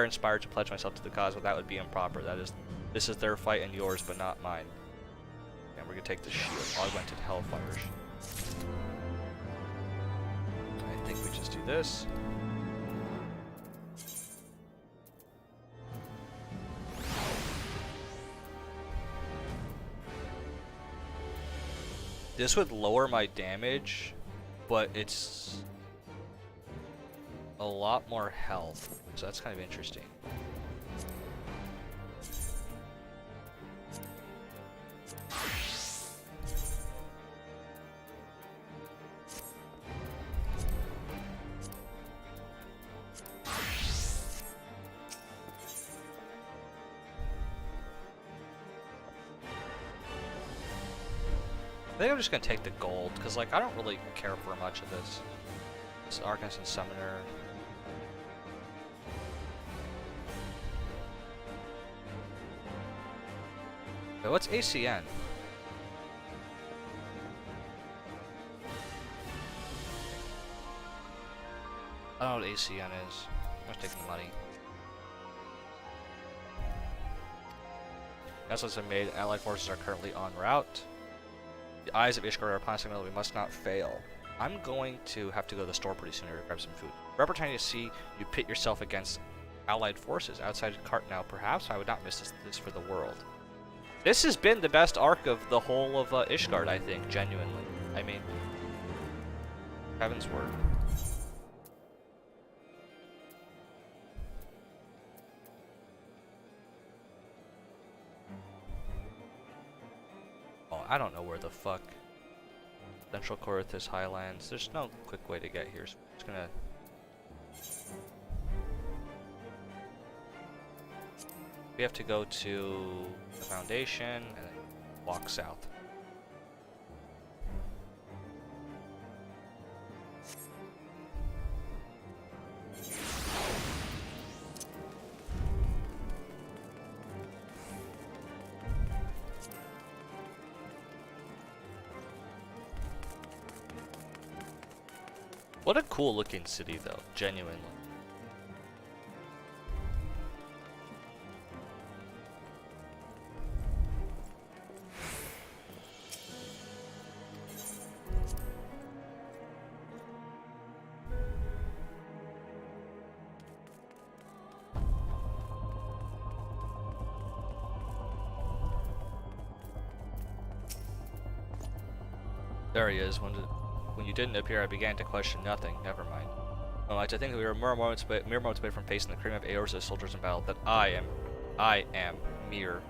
inspired to pledge myself to the cause, but that would be improper. This is their fight and yours, but not mine. And we're gonna take the shield. Augmented Hellfire. I think we this. This would lower my damage, but it's a lot more health, so that's kind of interesting. I think I'm just gonna take the gold, because like I don't really care for much of this. This Arcanist and Summoner. Wait, what's ACN? I don't know what ACN is. I'm just taking the money. Vessels have made. Allied forces are currently en route. The eyes of Ishgard are upon us, we must not fail. I'm going to have to go to the store pretty soon to grab some food. For opportunity to see you pit yourself against allied forces outside the cart now, perhaps I would not miss this for the world. This has been the best arc of the whole of Ishgard, I think, genuinely. I mean, heaven's word. I don't know where the fuck Central Corythus Highlands. There's no quick way to get here, so I'm just gonna. We have to go to the Foundation and then walk south. What a cool looking city though, genuinely. There he is. When you didn't appear, I began to question nothing. Never mind. I like to think that we were mere moments away from facing the cream of Eorze's soldiers in battle. That I am mere.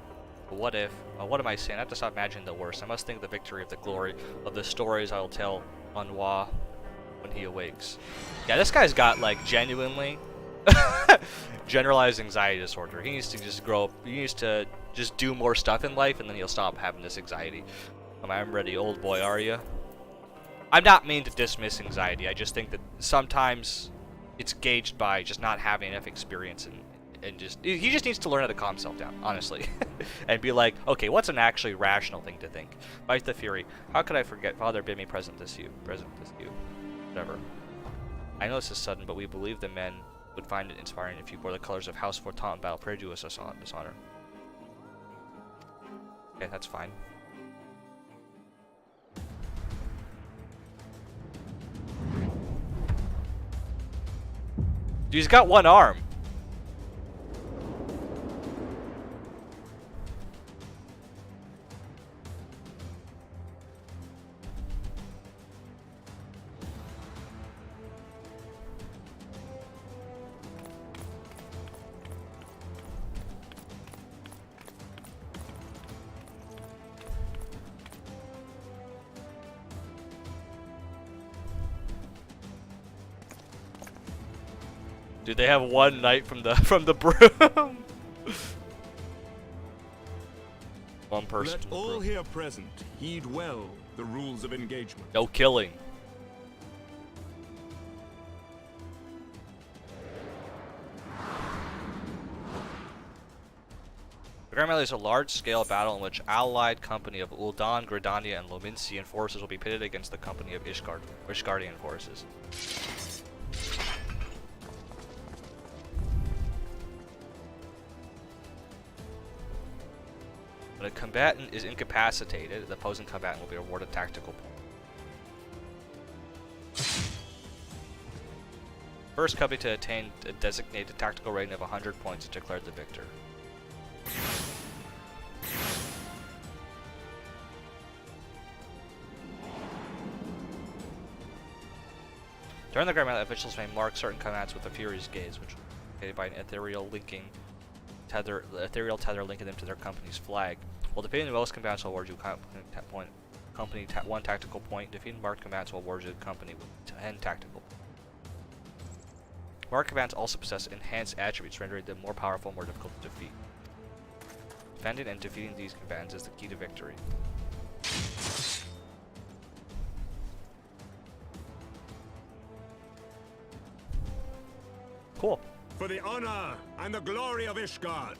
But what if? What am I saying? I have to stop imagining the worst. I must think of the victory, of the glory, of the stories I will tell Anwa when he awakes. Yeah, this guy's got like genuinely generalized anxiety disorder. He needs to just grow up. He needs to just do more stuff in life, and then he'll stop having this anxiety. I'm ready, old boy. Are you? I'm not mean to dismiss anxiety. I just think that sometimes it's gauged by just not having enough experience and just he just needs to learn how to calm himself down, honestly, and be like, okay, what's an actually rational thing to think? Fight the fury. How could I forget? Father bid me present this you. Whatever. I know this is sudden, but we believe the men would find it inspiring if you bore the colors of House Fortant in battle. Pray do us dishonor. Okay, that's fine. Dude, he's got one arm. Dude, they have one knight from the broom. One person.
Let all here present heed well the rules of engagement.
No killing. The Grand Melee is a large-scale battle in which allied company of Ul'dan, Gridania, and Lominsian forces will be pitted against the company of Ishgardian forces. When a combatant is incapacitated, the opposing combatant will be awarded a tactical point. First company to attain a designated tactical rating of 100 points is declared the victor. During the Grand Mount, officials may mark certain commands with a Fury's Gaze, which is indicated by an ethereal tether linking them to their company's flag. While defeating the most combatants will award you one tactical point. Defeating marked combatants will award you the company with 10 tactical points. Marked combatants also possess enhanced attributes, rendering them more powerful and more difficult to defeat. Defending and defeating these combatants is the key to victory. Cool.
For the honor and the glory of Ishgard.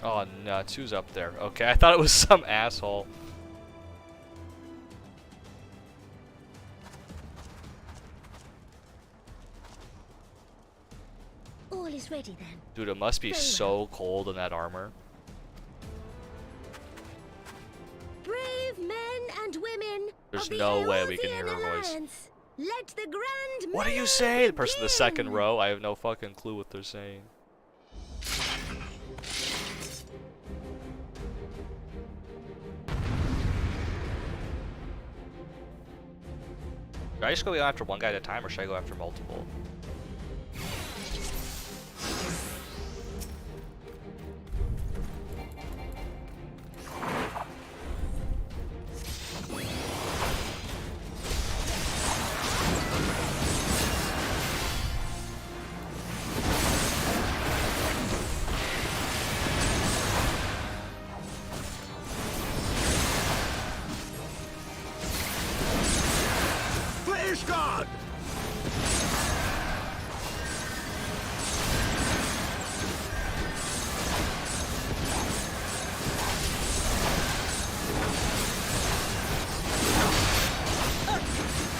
Oh nuts, who's up there? Okay, I thought it was some asshole.
All is ready then.
Dude, it must be
Very
so cold in that armor.
Brave men and women.
There's
of the
no way we can hear
Eorzean
her voice.
Alliance, let the grand
What do you
melee
say? The person in the second
begin.
row, I have no fucking clue what they're saying. Should I just go after one guy at a time, or should I go after multiple?
For Ishgard!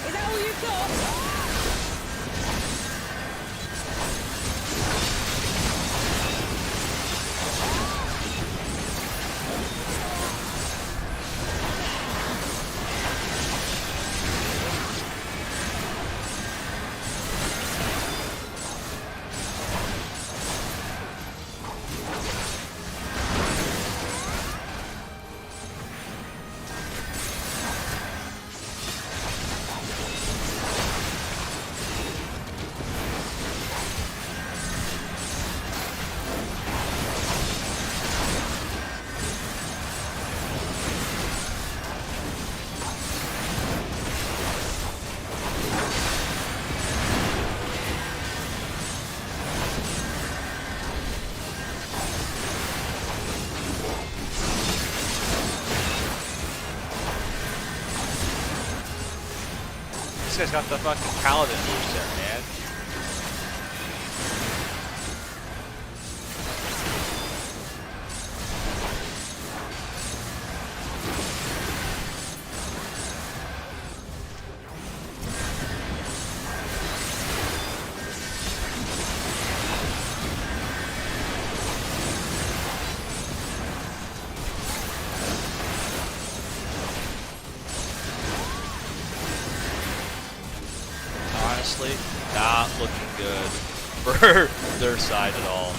Is that all you've got?
This guy's got the fucking paladin moves there, man. Honestly, not looking good for their side at all.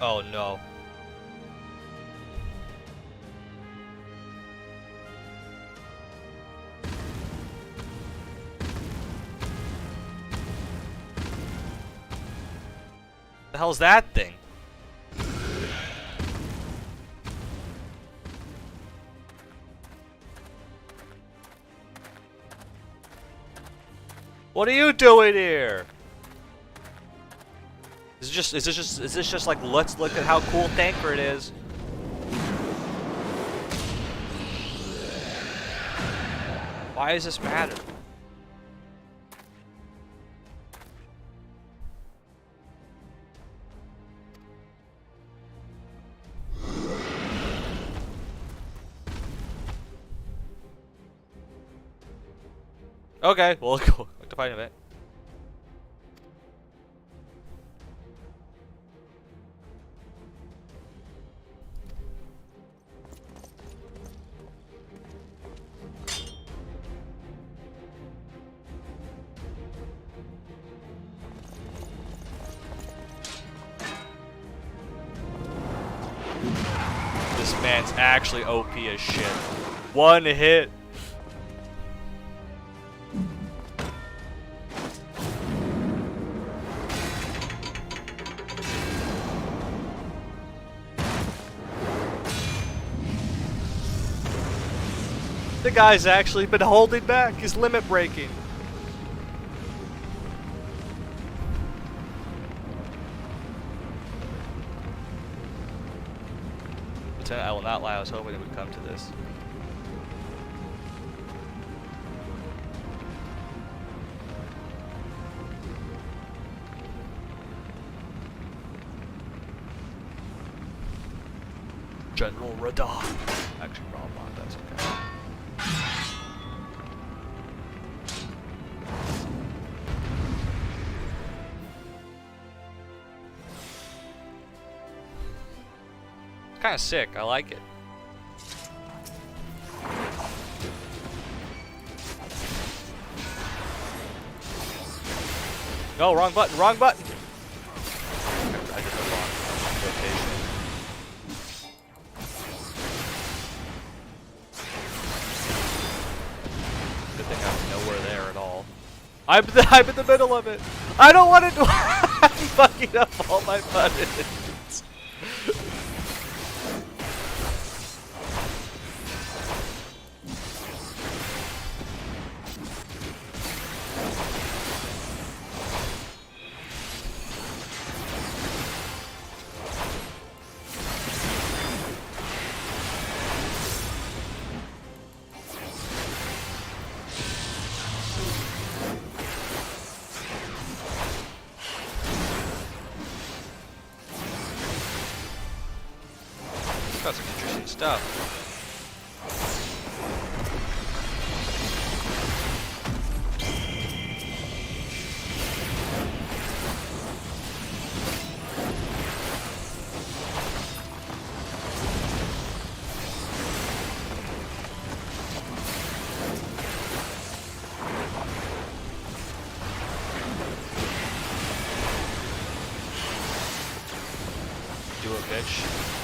Oh no. The hell's that thing? What are you doing here? Is this just like, let's look at how cool Tancred is? Why does this matter? Okay, well, go to find event. This man's actually OP as shit. One hit. The guy's actually been holding back. He's limit breaking. Lieutenant, I will not lie. I was hoping it would come to this. General Radar. Actually, wrong one. That's okay. Kind of sick. I like it. No, wrong button. Wrong button. I did the wrong rotation. Good thing I'm nowhere there at all. I'm in the middle of it. I don't want to. I'm fucking up all my buttons. Got some interesting stuff. Do it, bitch.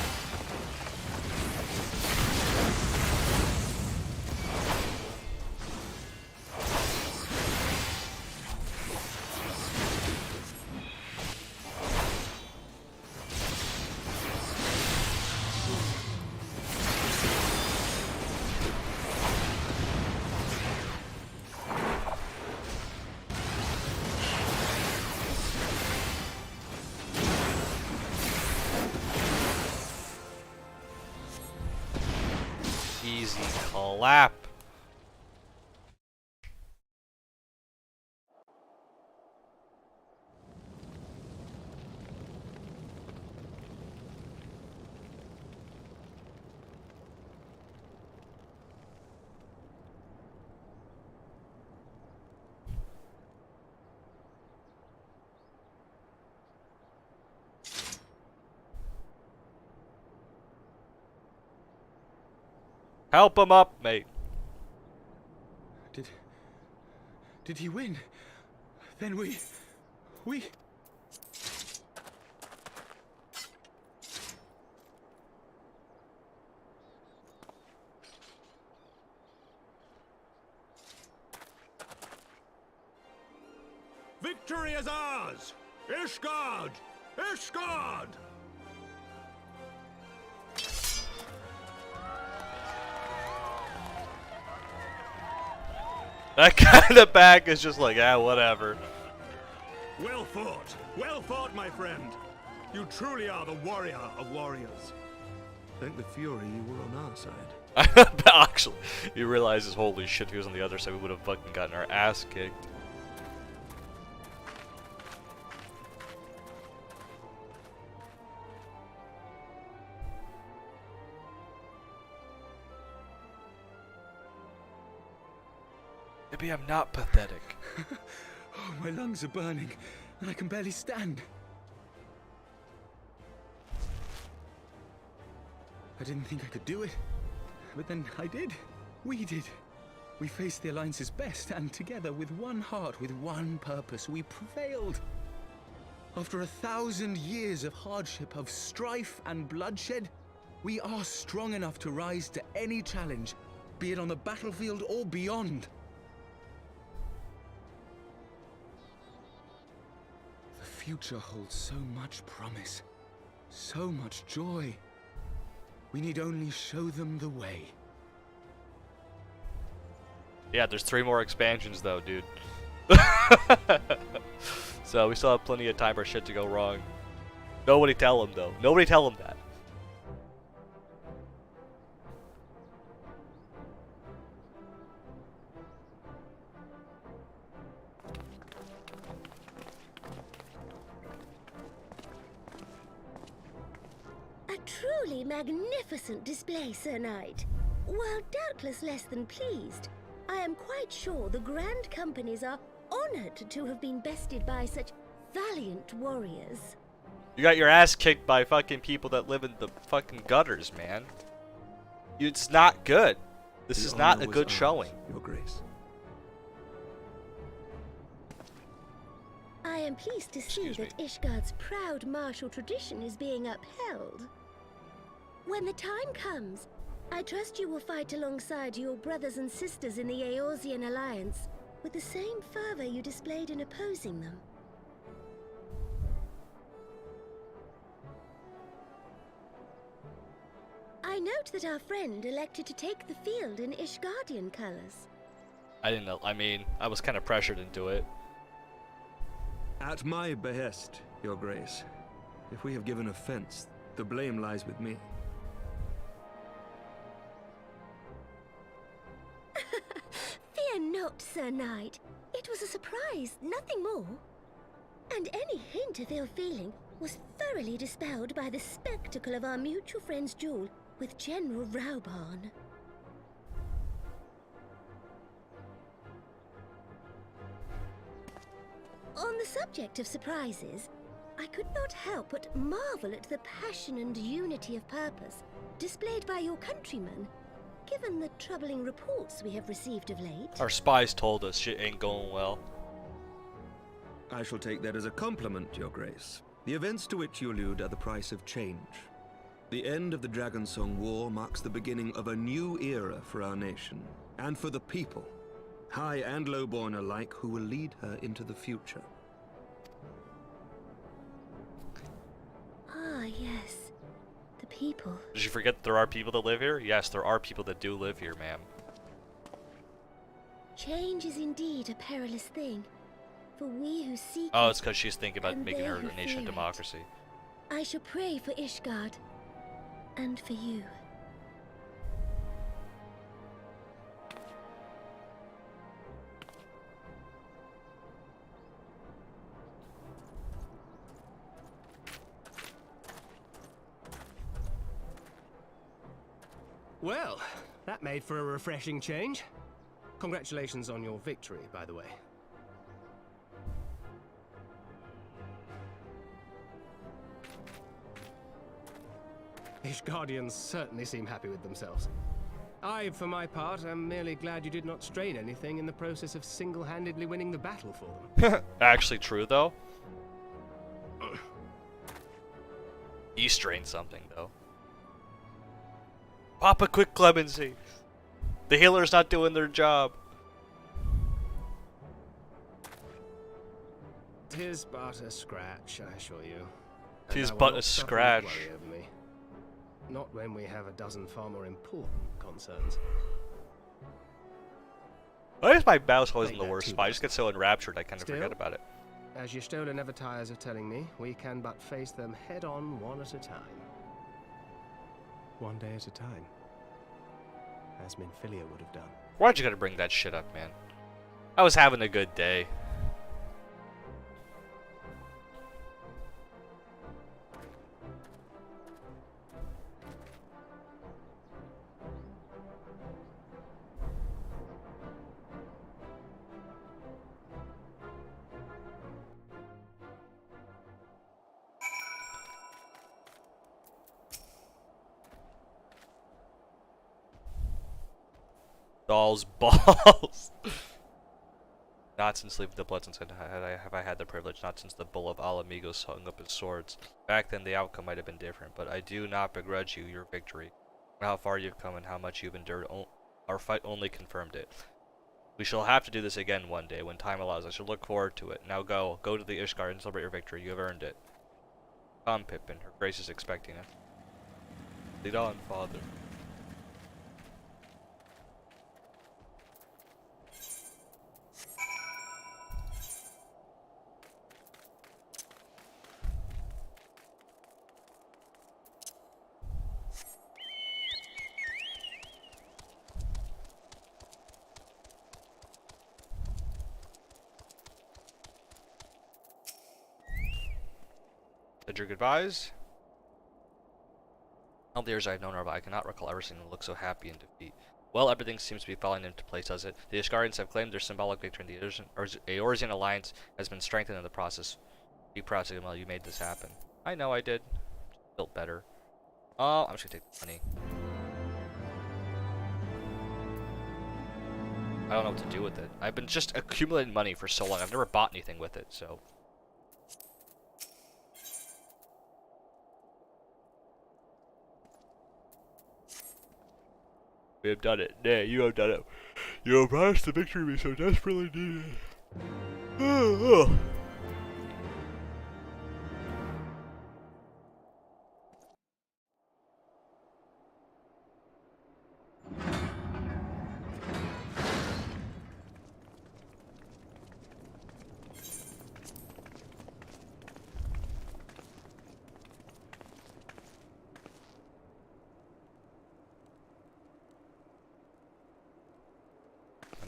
Easy clap. Help him up, mate.
Did he win? Then we...
Victory is ours! Ishgard! Ishgard!
That guy in the back is just like, ah, whatever.
Well fought, my friend. You truly are the warrior of warriors. Thank the Fury you were on our side.
Actually, he realizes, holy shit, if he was on the other side, we would have fucking gotten our ass kicked. Maybe I'm not pathetic.
Oh, my lungs are burning, and I can barely stand. I didn't think I could do it, but then I did. We did. We faced the Alliance's best, and together, with one heart, with one purpose, we prevailed. After 1,000 years of hardship, of strife and bloodshed, we are strong enough to rise to any challenge, be it on the battlefield or beyond. The future holds so much promise, so much joy. We need only show them the way.
Yeah, there's 3 more expansions though, dude. So we still have plenty of time for shit to go wrong. Nobody tell him though. Nobody tell him that.
A truly magnificent display, Sir Knight. While doubtless less than pleased, I am quite sure the Grand Companies are honored to have been bested by such valiant warriors.
You got your ass kicked by fucking people that live in the fucking gutters, man. It's not good. This is not a good showing.
Your Grace.
I am pleased to see that Ishgard's proud martial tradition is being upheld. When the time comes, I trust you will fight alongside your brothers and sisters in the Eorzean Alliance with the same fervor you displayed in opposing them. I note that our friend elected to take the field in Ishgardian colors.
I didn't know. I mean, I was kind of pressured into it.
At my behest, Your Grace. If we have given offense, the blame lies with me.
Fear not, Sir Knight. It was a surprise, nothing more. And any hint of ill feeling was thoroughly dispelled by the spectacle of our mutual friend's duel with General Raubarn. On the subject of surprises, I could not help but marvel at the passion and unity of purpose displayed by your countrymen, given the troubling reports we have received of late.
Our spies told us shit ain't going well.
I shall take that as a compliment, Your Grace. The events to which you allude are the price of change. The end of the Dragonsong War marks the beginning of a new era for our nation, and for the people, high and lowborn alike, who will lead her into the future.
Ah, yes. The people.
Did you forget that there are people that live here? Yes, there are people that do live here, ma'am.
Change is indeed a perilous thing. For we who seek
Oh, it's because she's thinking about
and
making
they
her
who
a nation of
fear it.
democracy.
I shall pray for Ishgard. And for you.
Well, that made for a refreshing change. Congratulations on your victory, by the way. Ishgardians certainly seem happy with themselves. I, for my part, am merely glad you did not strain anything in the process of single-handedly winning the battle for them.
Actually true, though. You strained something, though. Papa, quick clemency. The healer's not doing their job.
'Tis but a scratch, I assure you. And
'Tis
I will
but
not
a
suffer you to
scratch.
worry over me. Not when we have a dozen far more important concerns.
I guess my mouse always in
Take
the
that
worst
too,
spot. I just get so enraptured I kind of
Still?
forget about it.
As Y'shtola never tires of telling me, we can but face them head-on one at a time. One day at a time. As Minfilia would have done.
Why'd you gotta bring that shit up, man? I was having a good day. Doll's balls. Not since leaving the Bloodsons have I had the privilege, not since the Bull of Alamigos hung up his swords. Back then the outcome might have been different, but I do not begrudge you your victory. How far you've come and how much you've endured, our fight only confirmed it. We shall have to do this again one day, when time allows. I shall look forward to it. Now go to the Ishgard and celebrate your victory. You have earned it. Come, Pippin, her grace is expecting it. Lead on, father. Said your goodbyes. All the years I've known her, but I cannot recall ever seeing them look so happy in defeat. Well, everything seems to be falling into place, does it? The Ishgarians have claimed their symbolic victory, and the Eorzean alliance has been strengthened in the process. Be proud, Sigmund, you made this happen. I know I did. Built better. Oh, I'm just gonna take the money. I don't know what to do with it. I've been just accumulating money for so long. I've never bought anything with it, so. We have done it. Nay, you have done it. You have promised the victory we so desperately needed.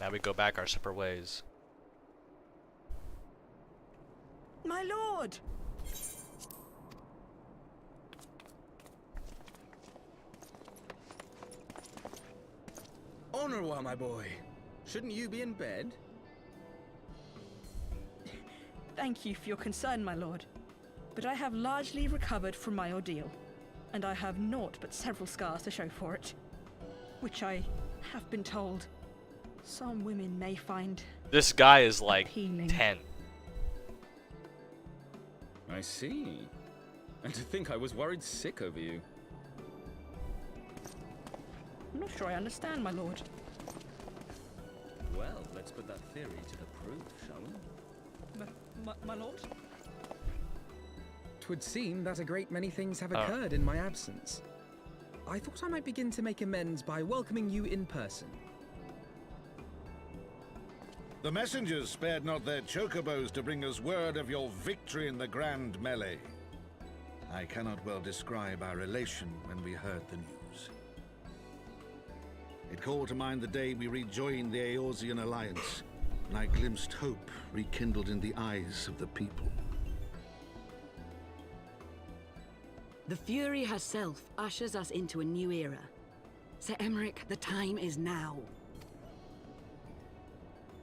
Now we go back our separate ways.
My lord!
Honorwa, my boy. Shouldn't you be in bed?
Thank you for your concern, my lord. But I have largely recovered from my ordeal, and I have naught but several scars to show for it. Which I have been told some women may find
This guy is like
appealing.
10.
I see. And to think I was worried sick over you.
I'm not sure I understand, my lord.
Well, let's put that theory to the proof, shall we?
My lord?
'Twould seem that a great many things have occurred in my absence. I thought I might begin to make amends by welcoming you in person.
The messengers spared not their chocobos to bring us word of your victory in the grand melee. I cannot well describe our elation when we heard the news. It called to mind the day we rejoined the Eorzean alliance, and I glimpsed hope rekindled in the eyes of the people.
The Fury herself ushers us into a new era. Sir Emmerich, the time is now.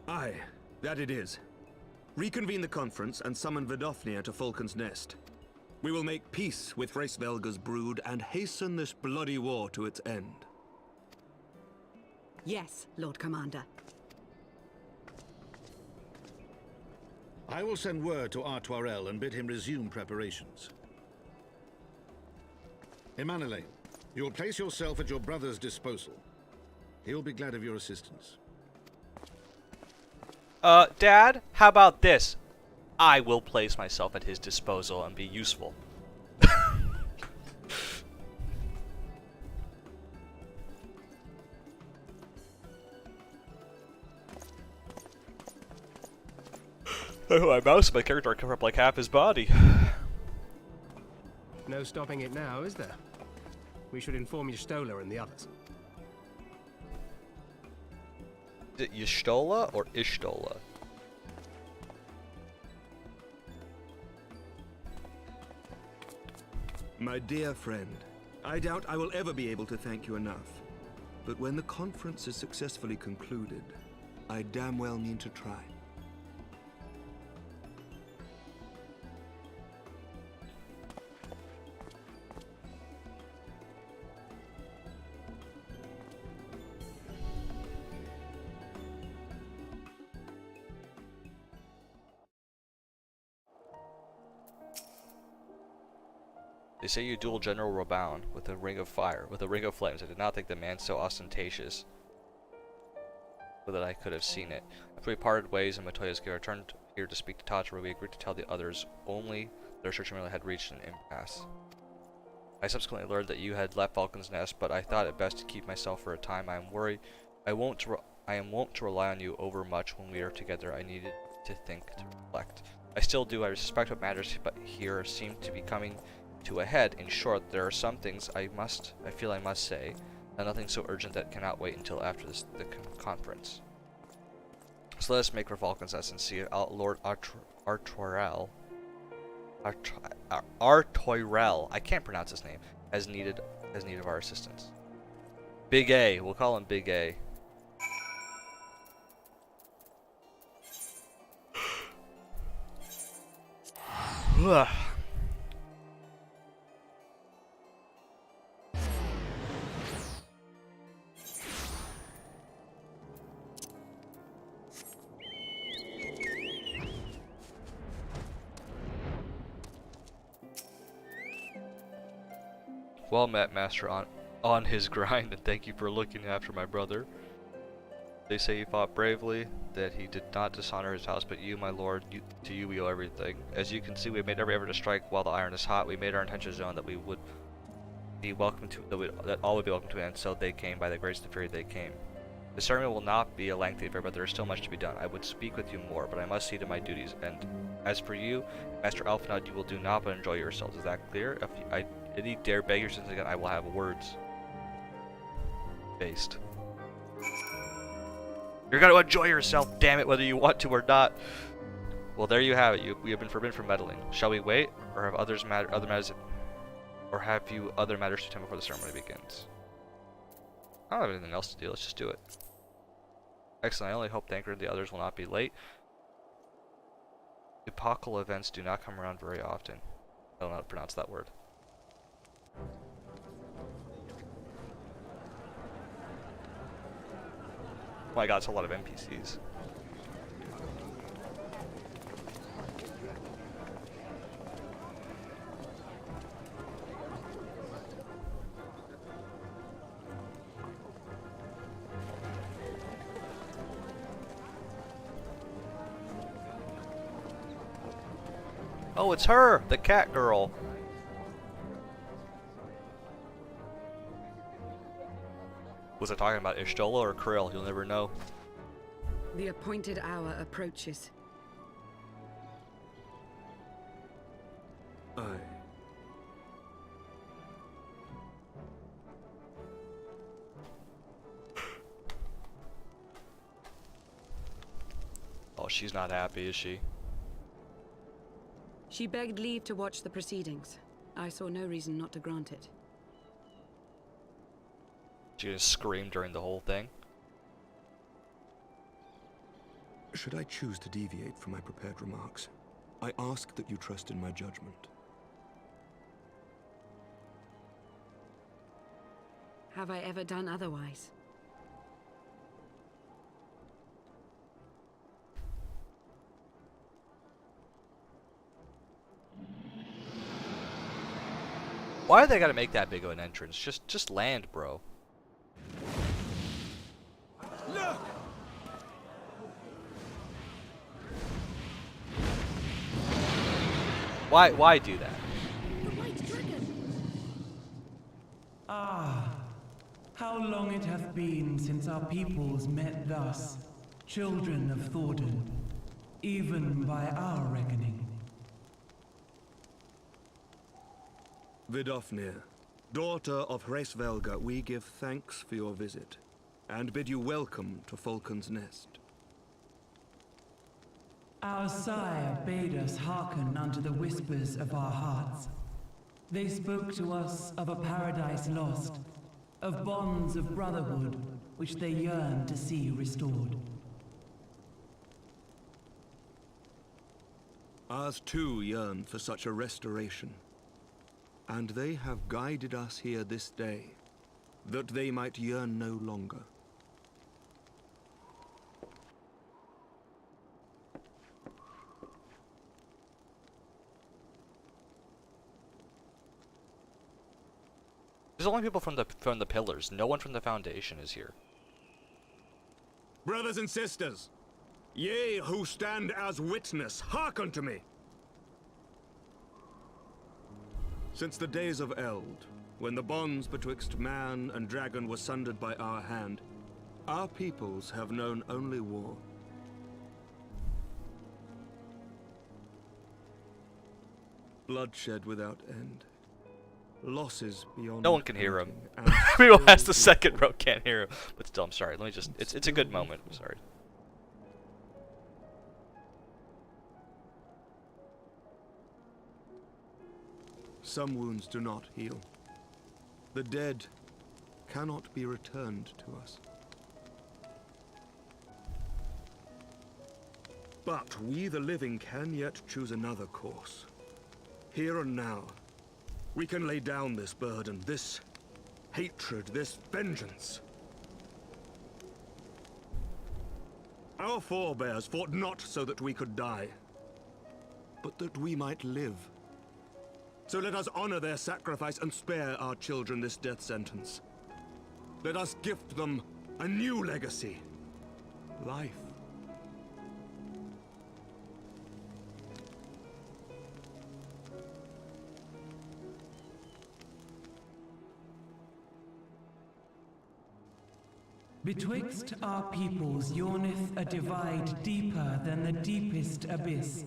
Aye, that it is. Reconvene the conference and summon Vidofnir to Falcon's Nest. We will make peace with Hraesvelga's brood and hasten this bloody war to its end.
Yes, Lord Commander.
I will send word to Artoirel and bid him resume preparations. Emanuele, you will place yourself at your brother's disposal. He will be glad of your assistance.
Dad, how about this? I will place myself at his disposal and be useful. Oh, I mouse my character cover up like half his body.
No stopping it now, is there? We should inform Y'shtola and the others.
Is it Y'shtola or Ishtola?
My dear friend, I doubt I will ever be able to thank you enough. But when the conference is successfully concluded, I damn well mean to try.
They say you duel General Raboun with a ring of fire, with a ring of flames. I did not think the man so ostentatious, but that I could have seen it. After we parted ways and Matoya's gear, I returned here to speak to Tatra. We agreed to tell the others only their search merely had reached an impasse. I subsequently learned that you had left Falcon's Nest, but I thought it best to keep myself for a time. I am worried. I am wont to rely on you overmuch when we are together. I needed to think, to reflect. I still do. I suspect what matters, but here seem to be coming to a head. In short, there are some things I feel I must say, and nothing so urgent that cannot wait until after the conference. So let us make for Falcon's Nest and see Lord Artoirel, I can't pronounce his name, as need of our assistance. Big A, we'll call him Big A. Ugh. Well met, Master, on his grind, and thank you for looking after my brother. They say he fought bravely, that he did not dishonor his house, but you, my lord, to you we owe everything. As you can see, we made every effort to strike while the iron is hot. We made our intentions known that we would be welcome to, that all would be welcome to, and so they came. By the grace of the Fury, they came. The ceremony will not be a lengthy affair, but there is still much to be done. I would speak with you more, but I must see to my duties. And as for you, Master Alphanod, you will do naught but enjoy yourselves. Is that clear? If any dare beg your sins again, I will have words. Based. You're gonna enjoy yourself, damn it, whether you want to or not. Well, there you have it. We have been forbidden from meddling. Shall we wait, or have other matters, or have you other matters to attend before the ceremony begins? I don't have anything else to do. Let's just do it. Excellent. I only hope Thanker and the others will not be late. Epochal events do not come around very often. I don't know how to pronounce that word. Oh my god, it's a lot of NPCs. Oh, it's her, the cat girl. Was I talking about Y'shtola or Krill? You'll never know.
The appointed hour approaches.
Aye.
Oh, she's not happy, is she?
She begged leave to watch the proceedings. I saw no reason not to grant it.
She just screamed during the whole thing.
Should I choose to deviate from my prepared remarks, I ask that you trust in my judgment.
Have I ever done otherwise?
Why do they gotta make that big of an entrance? Just land, bro.
Look!
Why do that?
The White Dragon!
Ah, how long it hath been since our peoples met thus, children of Thordan, even by our reckoning.
Vidofnir, daughter of Hraesvelga, we give thanks for your visit, and bid you welcome to Falcon's Nest.
Our sire bade us hearken unto the whispers of our hearts. They spoke to us of a paradise lost, of bonds of brotherhood which they yearned to see restored.
Ours too yearn for such a restoration, and they have guided us here this day, that they might yearn no longer.
There's only people from the pillars. No one from the Foundation is here.
Brothers and sisters, ye who stand as witness, hearken to me. Since the days of Eld, when the bonds betwixt man and dragon were sundered by our hand, our peoples have known only war. Bloodshed without end. Losses beyond.
No one can hear him.
counting, and
Everyone
still
has the
we
second row can't hear him. But still, I'm sorry. Let me just. It's a good moment. I'm sorry.
Some wounds do not heal. The dead cannot be returned to us. But we, the living, can yet choose another course. Here and now, we can lay down this burden, this hatred, this vengeance. Our forebears fought not so that we could die, but that we might live. So let us honor their sacrifice and spare our children this death sentence. Let us gift them a new legacy. Life.
Betwixt our peoples yawneth a divide deeper than the deepest abyss,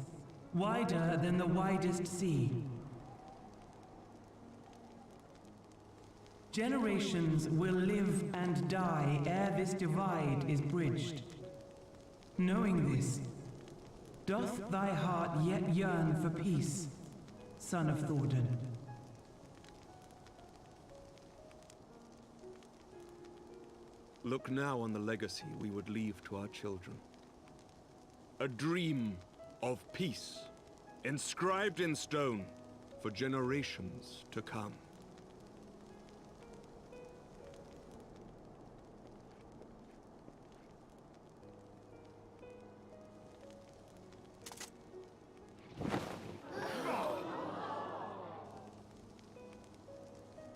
wider than the widest sea. Generations will live and die ere this divide is bridged. Knowing this, doth thy heart yet yearn for peace, son of Thordan?
Look now on the legacy we would leave to our children. A dream of peace, inscribed in stone for generations to come.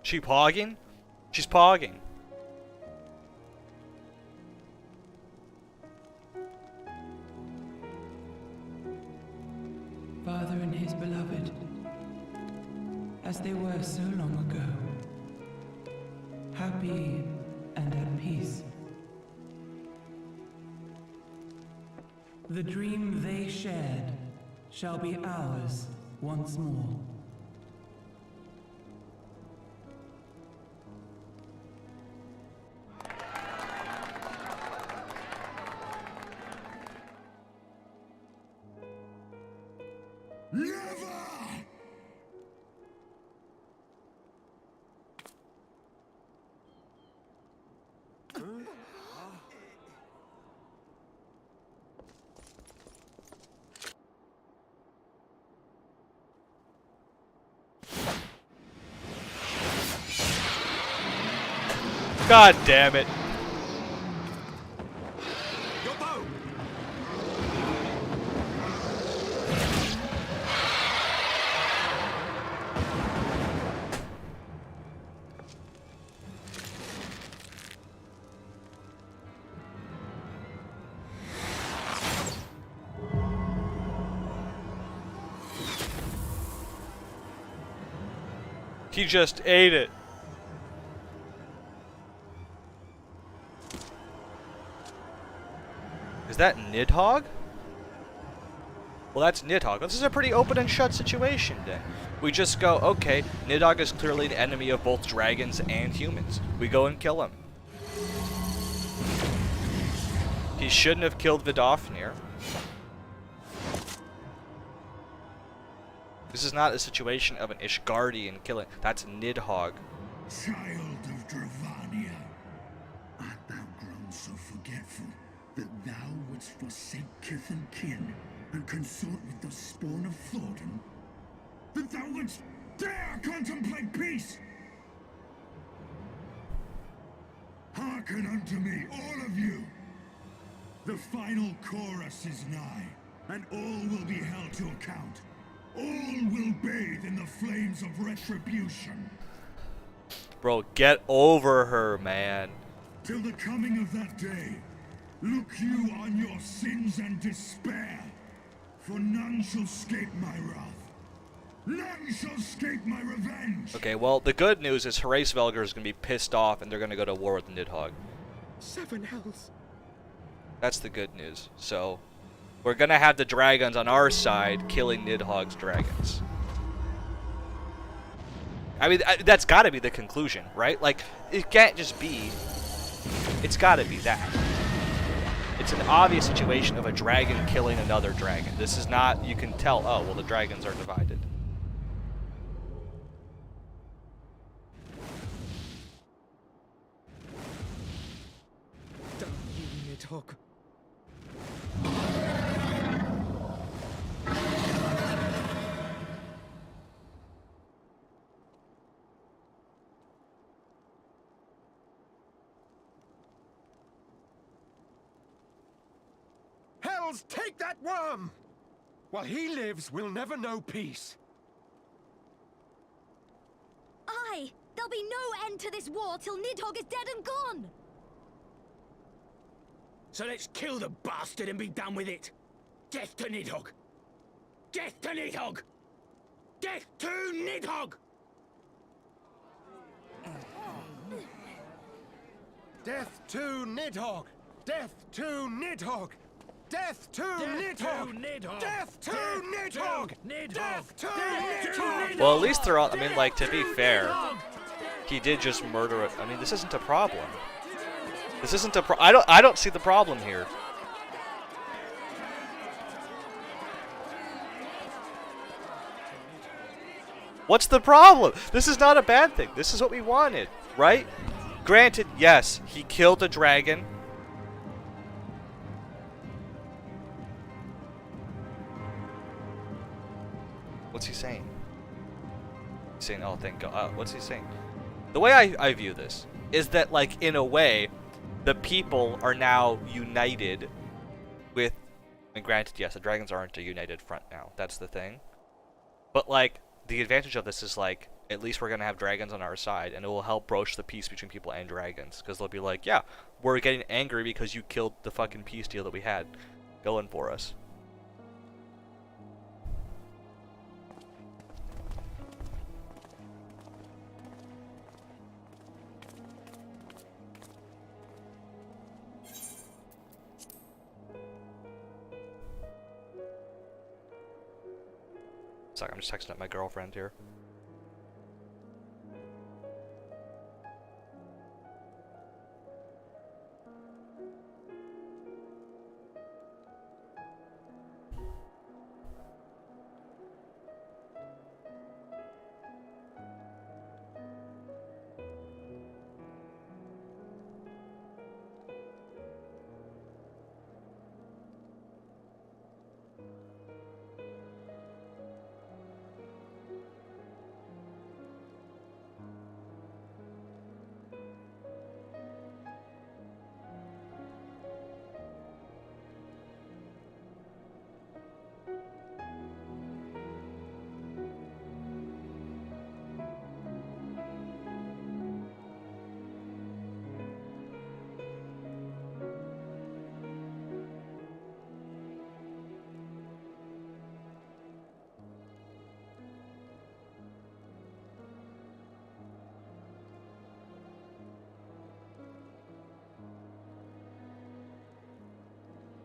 She pogging? She's pogging.
Father and his beloved, as they were so long ago, happy and at peace. The dream they shared shall be ours once more.
God damn it.
Your bow!
He just ate it. Is that Nidhogg? Well, that's Nidhogg. This is a pretty open and shut situation then. We just go, okay, Nidhogg is clearly an enemy of both dragons and humans. We go and kill him. He shouldn't have killed Vidofnir. This is not a situation of an Ishgardian killing. That's Nidhogg.
Child of Dravania, art thou grown so forgetful that thou wouldst forsake kith and kin and consort with the spawn of Thornton? That thou wouldst dare contemplate peace? Hearken unto me, all of you! The final chorus is nigh, and all will be held to account. All will bathe in the flames of retribution.
Bro, get over her, man.
Till the coming of that day, look you on your sins and despair, for none shall escape my wrath. None shall escape my revenge.
Okay, well, the good news is Hraesvelgr is going to be pissed off and they're going to go to war with Nidhogg.
7 hells.
That's the good news. So, we're going to have the dragons on our side killing Nidhogg's dragons. I mean, that's got to be the conclusion, right? Like, it can't just be... It's got to be that. It's an obvious situation of a dragon killing another dragon. This is not... You can tell, oh, well, the dragons are divided.
Damn you, Nidhogg.
Hells, take that worm! While he lives, we'll never know peace.
Aye! There'll be no end to this war till Nidhogg is dead and gone!
So let's kill the bastard and be done with it. Death to Nidhogg! Death to Nidhogg! Death to Nidhogg!
Death to Nidhogg! Death to Nidhogg! Death to Nidhogg! Death to Nidhogg! Death to Nidhogg!
Well, at least they're all... I mean, like, to be fair, he did just murder it. I mean, this isn't a problem. This isn't a I don't see the problem here. What's the problem? This is not a bad thing. This is what we wanted, right? Granted, yes, he killed a dragon. What's he saying? He's saying, oh, thank God. What's he saying? The way I view this is that, like, in a way, the people are now united with... And granted, yes, the dragons aren't a united front now. That's the thing. But, like, the advantage of this is, like, at least we're going to have dragons on our side, and it will help broach the peace between people and dragons. Because they'll be like, yeah, we're getting angry because you killed the fucking peace deal that we had going for us. Sorry, I'm just texting up my girlfriend here.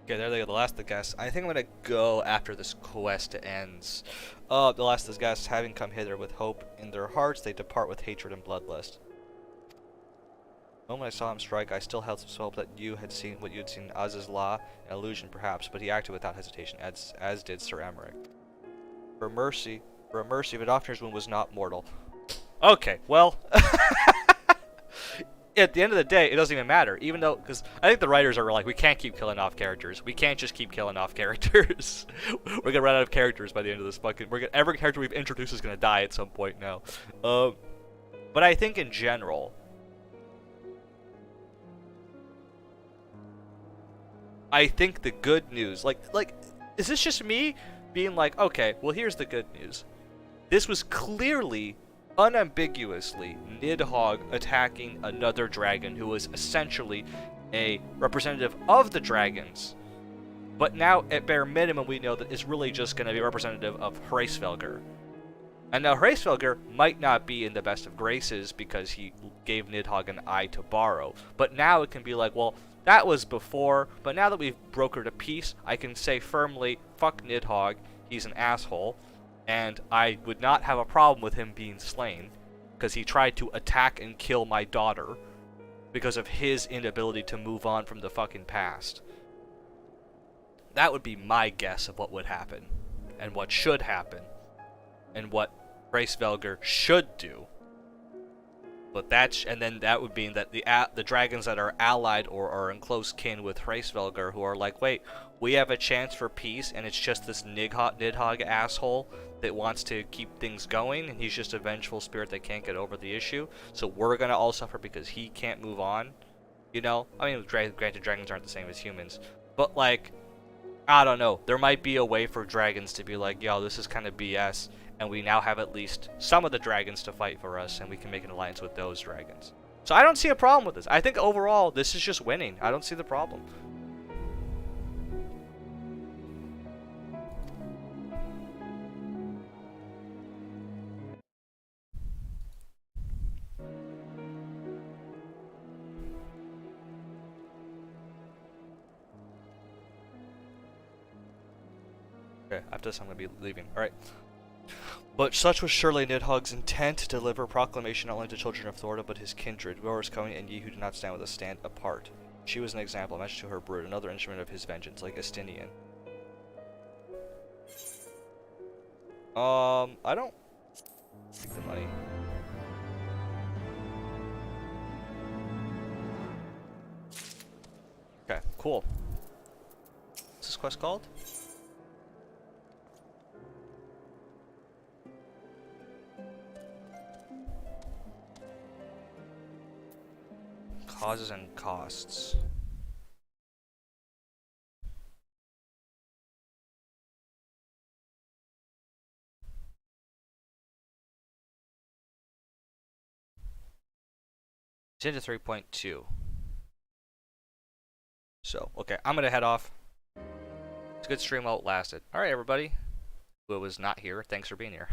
Okay, there they go, the last of the guests. I think I'm gonna go after this quest ends. The last of the guests, having come hither with hope in their hearts, they depart with hatred and bloodlust. The moment I saw him strike, I still held some hope that you had seen what you had seen in Az's law, an illusion perhaps, but he acted without hesitation, as did Sir Emmerich. For a mercy, Vidofnir's wound was not mortal. Okay, well, at the end of the day, it doesn't even matter, even though, because I think the writers are like, we can't keep killing off characters. We can't just keep killing off characters. We're gonna run out of characters by the end of this fucking, every character we've introduced is gonna die at some point now. But I think in general, I think the good news, like, is this just me being like, okay, well, here's the good news. This was clearly, unambiguously, Nidhogg attacking another dragon who was essentially a representative of the dragons. But now, at bare minimum, we know that it's really just going to be a representative of Hraesvelgr. And now Hraesvelgr might not be in the best of graces because he gave Nidhogg an eye to borrow. But now it can be like, well, that was before, but now that we've brokered a peace, I can say firmly, fuck Nidhogg, he's an asshole, and I would not have a problem with him being slain, because he tried to attack and kill my daughter, because of his inability to move on from the fucking past. That would be my guess of what would happen, and what should happen, and what Hraesvelgr should do. But and then that would mean that the dragons that are allied or are in close kin with Hraesvelgr, who are like, wait, we have a chance for peace, and it's just this Nidhogg asshole that wants to keep things going, and he's just a vengeful spirit that can't get over the issue, so we're gonna all suffer because he can't move on. You know? I mean, granted, dragons aren't the same as humans, but like, I don't know, there might be a way for dragons to be like, yo, this is kind of BS, and we now have at least some of the dragons to fight for us, and we can make an alliance with those dragons. So I don't see a problem with this. I think overall, this is just winning. I don't see the problem. Okay, after this I'm going to be leaving. Alright. But such was surely Nidhogg's intent, to deliver proclamation not only to children of Thorda, but his kindred, Roar's coming, and ye who do not stand with us stand apart. She was an example, a message to her brood, another instrument of his vengeance, like Estinian. I don't take the money. Okay, cool. What's this quest called? Causes and costs. It's into 3.2. So, okay, I'm gonna head off. It's a good stream while it lasted. Alright, everybody. Who was not here, thanks for being here.